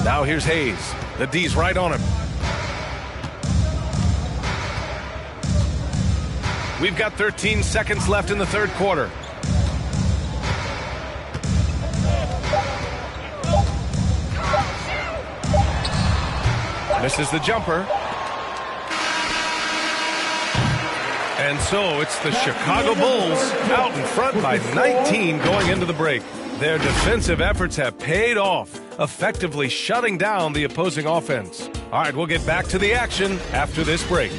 Now here's Hayes. The D's right on him. We've got 13 seconds left in the third quarter. Misses the jumper. And so it's the Chicago Bulls out in front by 19 going into the break. Their defensive efforts have paid off, effectively shutting down the opposing offense. All right, we'll get back to the action after this break.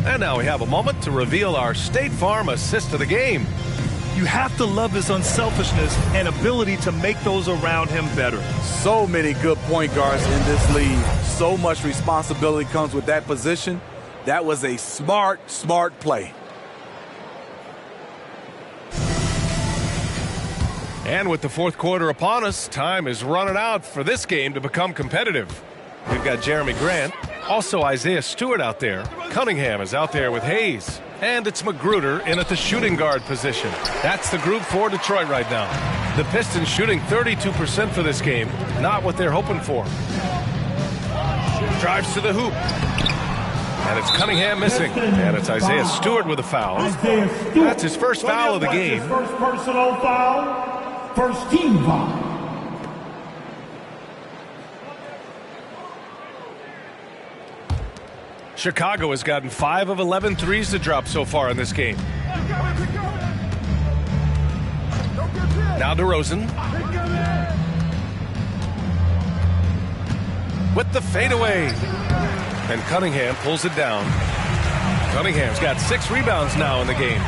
And now we have a moment to reveal our State Farm assist of the game. You have to love his unselfishness and ability to make those around him better. So many good point guards in this league. So much responsibility comes with that position. That was a smart play. And with the fourth quarter upon us, time is running out for this game to become competitive. We've got Jeremy Grant, also Isaiah Stewart out there. Cunningham is out there with Hayes. And it's Magruder in at the shooting guard position. That's the group for Detroit right now. The Pistons shooting 32% for this game. Not what they're hoping for. Drives to the hoop. And it's Cunningham missing. And it's Isaiah Stewart with a foul. That's his first foul of the game. First personal foul, first team foul. Chicago has gotten 5 of 11 threes to drop so far in this game. Now DeRozan. With the fadeaway. And Cunningham pulls it down. Cunningham's got 6 rebounds now in the game.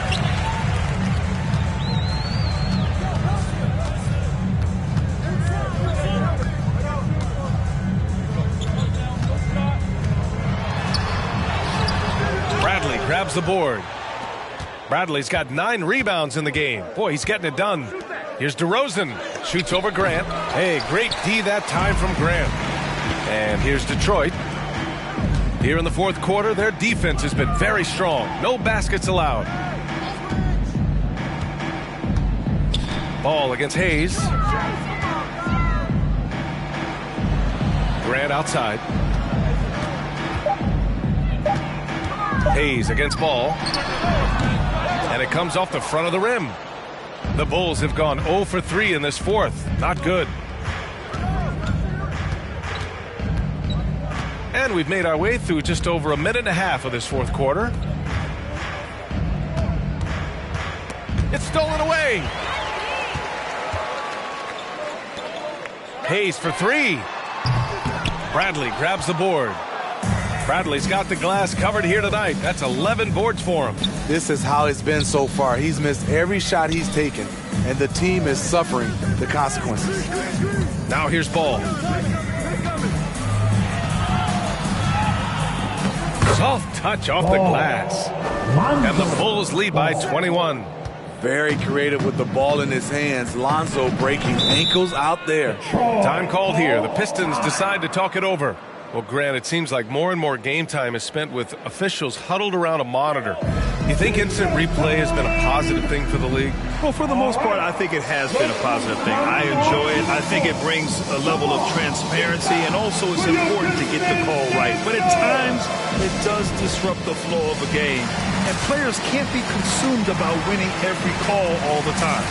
Grabs the board. Bradley's got 9 rebounds in the game. Boy, he's getting it done. Here's DeRozan. Shoots over Grant. Hey, great D that time from Grant. And here's Detroit. Here in the fourth quarter, their defense has been very strong. No baskets allowed. Ball against Hayes. Grant outside. Hayes against Ball. And it comes off the front of the rim. The Bulls have gone 0 for 3 in this fourth. Not good. And we've made our way through just over a minute and a half of this fourth quarter. It's stolen away. Hayes for 3. Bradley grabs the board. Bradley's got the glass covered here tonight. That's 11 boards for him. This is how it's been so far. He's missed every shot he's taken, and the team is suffering the consequences. Now here's Ball. Soft touch off the glass. And the Bulls lead by 21. Very creative with the ball in his hands. Lonzo breaking ankles out there. Time called here. The Pistons decide to talk it over. Well, Grant, it seems like more and more game time is spent with officials huddled around a monitor. You think instant replay has been a positive thing for the league? Well, for the most part, I think it has been a positive thing. I enjoy it. I think it brings a level of transparency, and also it's important to get the call right. But at times, it does disrupt the flow of a game, and players can't be consumed about winning every call all the time.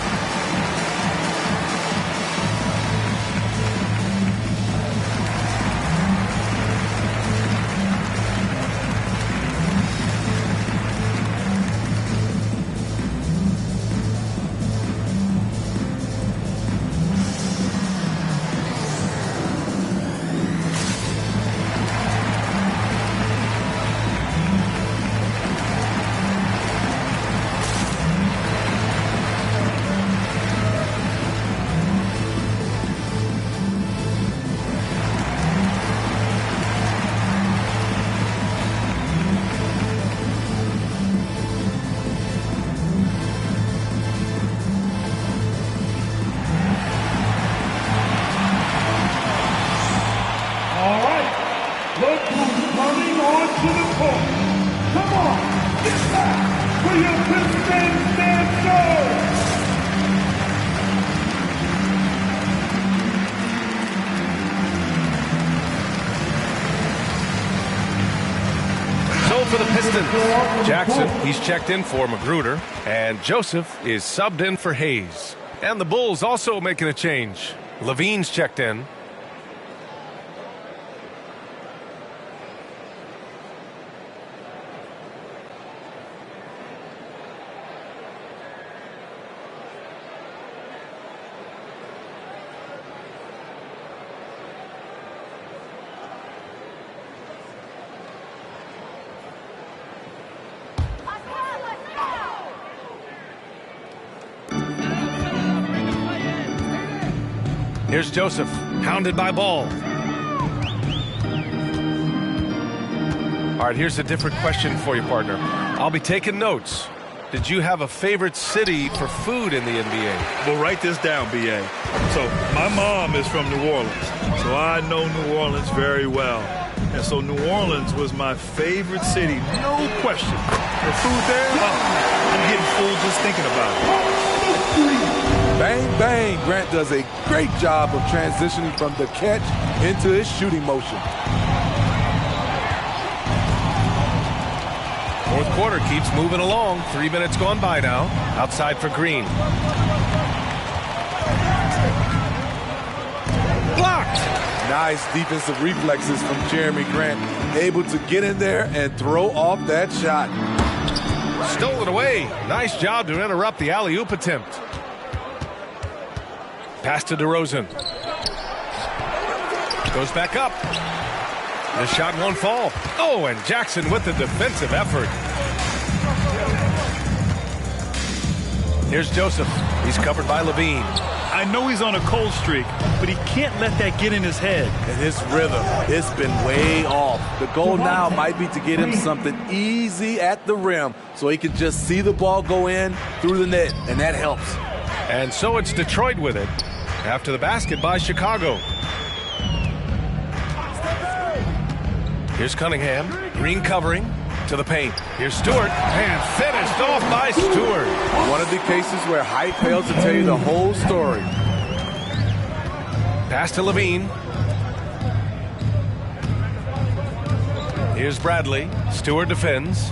Jackson, he's checked in for Magruder, and Joseph is subbed in for Hayes. And the Bulls also making a change. Levine's checked in. Here's Joseph, hounded by Ball. All right, here's a different question for you, partner. I'll be taking notes. Did you have a favorite city for food in the NBA? Well, write this down, B.A. So my mom is from New Orleans, so I know New Orleans very well. And so New Orleans was my favorite city, no question. The food there, I'm getting full just thinking about it. Bang, bang. Grant does a great job of transitioning from the catch into his shooting motion. Fourth quarter keeps moving along. 3 minutes gone by now. Outside for Green. Blocked. Nice defensive reflexes from Jeremy Grant. Able to get in there and throw off that shot. Stolen away. Nice job to interrupt the alley-oop attempt. Pass to DeRozan. Goes back up. The shot won't fall. Oh, and Jackson with the defensive effort. Here's Joseph. He's covered by Levine. I know he's on a cold streak, but he can't let that get in his head. And his rhythm, it's been way off. The goal now might be to get him something easy at the rim so he can just see the ball go in through the net, and that helps. And so it's Detroit with it after the basket by Chicago. Here's Cunningham. Green covering to the paint. Here's Stewart. And finished off by Stewart. One of the cases where height fails to tell you the whole story. Pass to Levine. Here's Bradley. Stewart defends.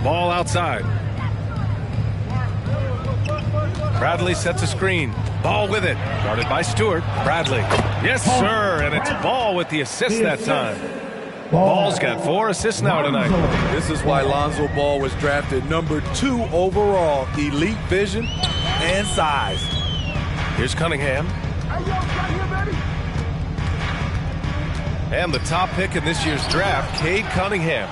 Ball outside. Bradley sets a screen. Ball with it. Guarded by Stewart. Bradley. Yes, sir. And it's Ball with the assist that time. Ball's got 4 assists now tonight. This is why Lonzo Ball was drafted number 2 overall. Elite vision and size. Here's Cunningham. And the top pick in this year's draft, Cade Cunningham.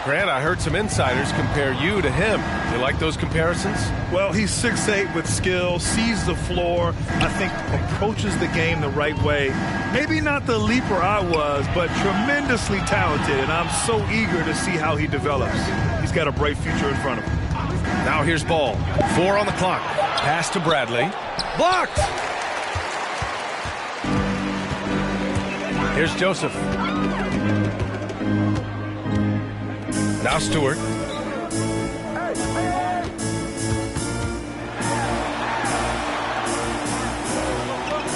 Grant, I heard some insiders compare you to him. You like those comparisons? Well, he's 6'8" with skill, sees the floor, I think approaches the game the right way. Maybe not the leaper I was, but tremendously talented, and I'm so eager to see how he develops. He's got a bright future in front of him. Now here's Ball. 4 on the clock. Pass to Bradley. Blocked! Here's Joseph. Now Stewart.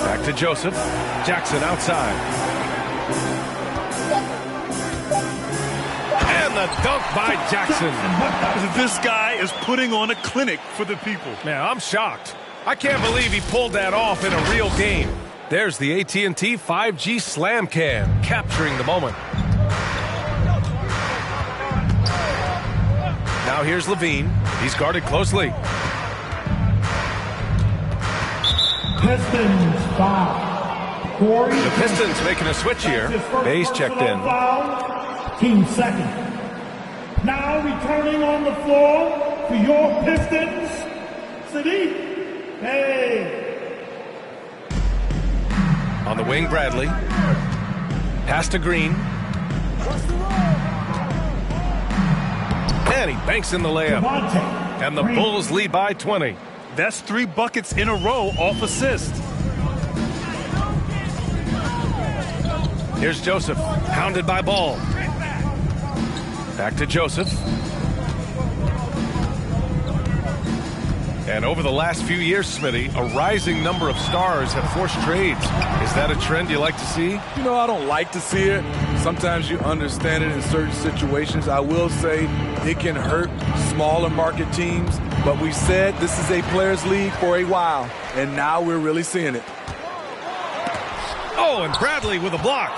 Back to Joseph. Jackson outside. And the dunk by Jackson. This guy is putting on a clinic for the people. Man, I'm shocked. I can't believe he pulled that off in a real game. There's the AT&T 5G Slam Cam, capturing the moment. Now here's Levine. He's guarded closely. Pistons foul. The Pistons making a switch here. Bay's checked in. Team second. Now returning on the floor for your Pistons, Sadiq. Hey. On the wing, Bradley. Pass to Green. And he banks in the layup. And the Bulls lead by 20. That's 3 buckets in a row off assist. Here's Joseph, hounded by Ball. Back to Joseph. And over the last few years, Smitty, a rising number of stars have forced trades. Is that a trend you like to see? You know, I don't like to see it. Sometimes you understand it in certain situations. I will say it can hurt smaller market teams, but we said this is a players' league for a while, and now we're really seeing it. Oh, and Bradley with a block.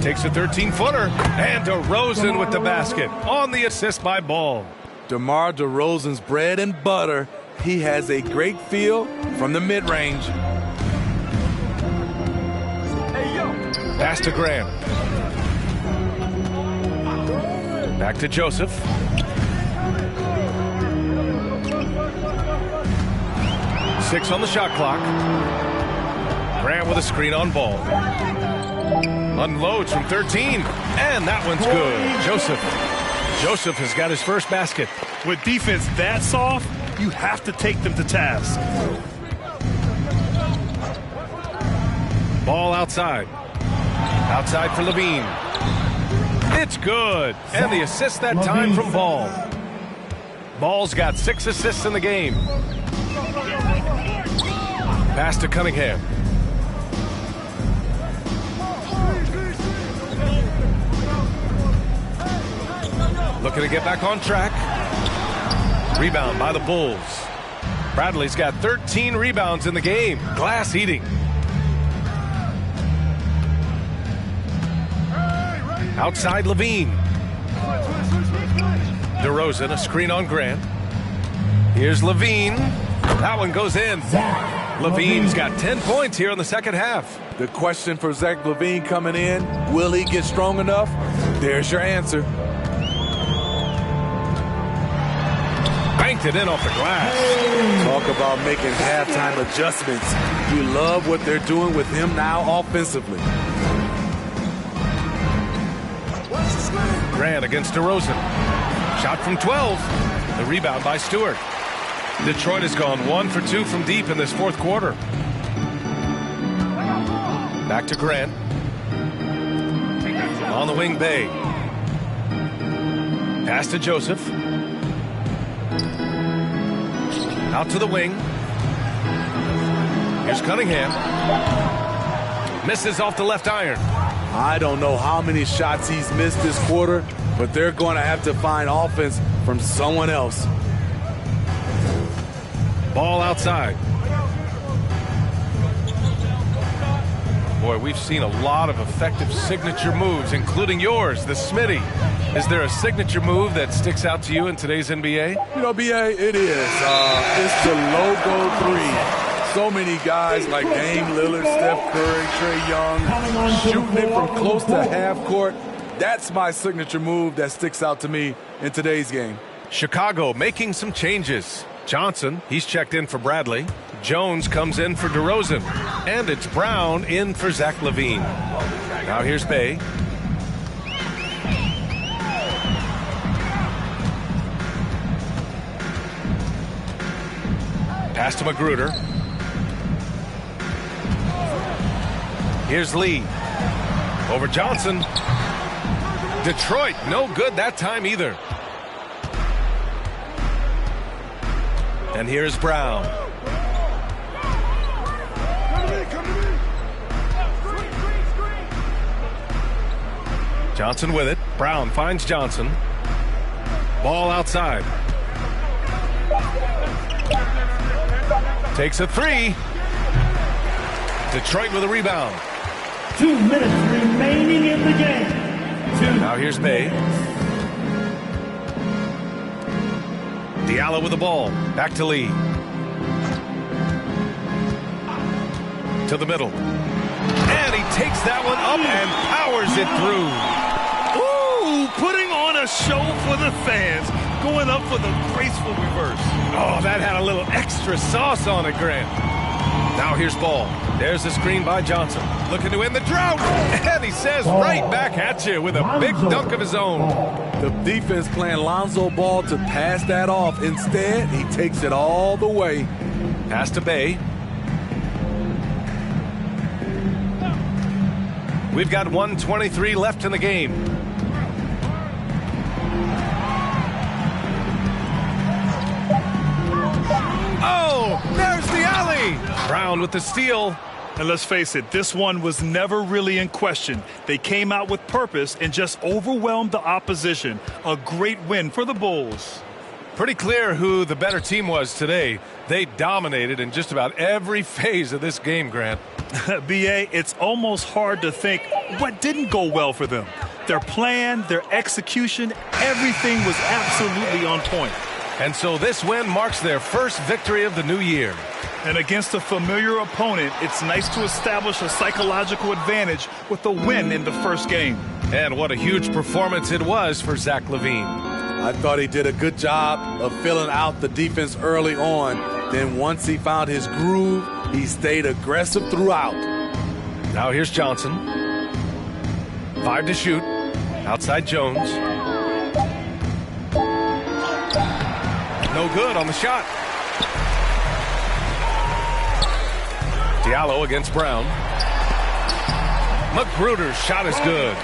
Takes a 13-footer, and DeRozan with the basket on the assist by Ball. DeMar DeRozan's bread and butter. He has a great feel from the mid-range. Pass to Graham. Back to Joseph. Six on the shot clock. Graham with a screen on Ball. Unloads from 13, and that one's good. Joseph has got his first basket. With defense that soft, you have to take them to task. Ball outside. Outside for Levine. It's good. And the assist that time from Ball. Ball's got 6 assists in the game. Pass to Cunningham. Looking to get back on track. Rebound by the Bulls. Bradley's got 13 rebounds in the game. Glass eating. Outside Levine. DeRozan, a screen on Grant. Here's Levine. That one goes in. Levine's got 10 points here in the second half. The question for Zach Levine coming in, will he get strong enough? There's your answer. Banked it in off the glass. Talk about making halftime adjustments. You love what they're doing with him now offensively. Grant against DeRozan. Shot from 12. The rebound by Stewart. Detroit has gone 1 for 2 from deep in this fourth quarter. Back to Grant. On the wing, Bay. Pass to Joseph. Out to the wing. Here's Cunningham. Misses off the left iron. I don't know how many shots he's missed this quarter, but they're going to have to find offense from someone else. Ball outside. Boy, we've seen a lot of effective signature moves, including yours, the Smitty. Is there a signature move that sticks out to you in today's NBA? You know, BA, it is. It's the logo 3. So many guys like Dame Lillard, Steph Curry, Trae Young, shooting it from close to half court. That's my signature move that sticks out to me in today's game. Chicago making some changes. Johnson, he's checked in for Bradley. Jones comes in for DeRozan. And it's Brown in for Zach Levine. Now here's Bay. Pass to Magruder. Here's Lee. Over Johnson. Detroit, no good that time either. And here's Brown. Johnson with it. Brown finds Johnson. Ball outside. Takes a 3. Detroit with a rebound. 2 minutes remaining in the game. Now here's Bay. Diallo with the ball. Back to Lee. To the middle. And he takes that one up and powers it through. Ooh, putting on a show for the fans. Going up for the graceful reverse. Oh, that had a little extra sauce on it, Grant. Now here's Ball. There's the screen by Johnson. Looking to end the drought. And he says right back at you with a big dunk of his own. The defense playing Lonzo Ball to pass that off. Instead, he takes it all the way. Pass to Bay. We've got 1:23 left in the game. Oh, there's the alley. Brown with the steal. And let's face it, this one was never really in question. They came out with purpose and just overwhelmed the opposition. A great win for the Bulls. Pretty clear who the better team was today. They dominated in just about every phase of this game, Grant. B.A., it's almost hard to think what didn't go well for them. Their plan, their execution, everything was absolutely on point. And so this win marks their first victory of the new year. And against a familiar opponent, it's nice to establish a psychological advantage with a win in the first game. And what a huge performance it was for Zach LaVine. I thought he did a good job of filling out the defense early on. Then once he found his groove, he stayed aggressive throughout. Now here's Johnson. 5 to shoot. Outside Jones. No good on the shot. Diallo against Brown. Magruder's shot is good.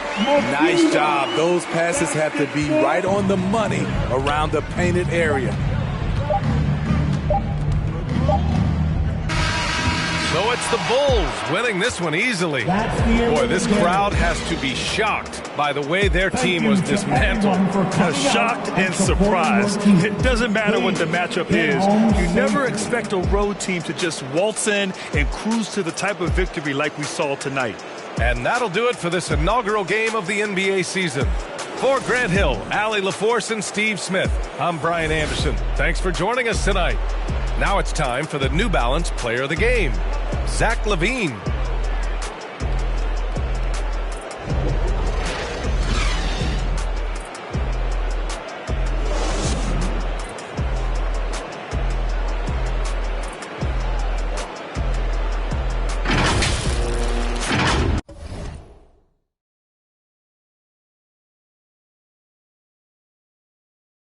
Nice job. Those passes have to be right on the money around the painted area. So it's the Bulls winning this one easily. Boy, this crowd has to be shocked by the way their team was dismantled. Shocked and surprised. It doesn't matter what the matchup is. You never expect a road team to just waltz in and cruise to the type of victory like we saw tonight. And that'll do it for this inaugural game of the NBA season. For Grant Hill, Allie LaForce, and Steve Smith, I'm Brian Anderson. Thanks for joining us tonight. Now it's time for the New Balance Player of the Game, Zach LaVine.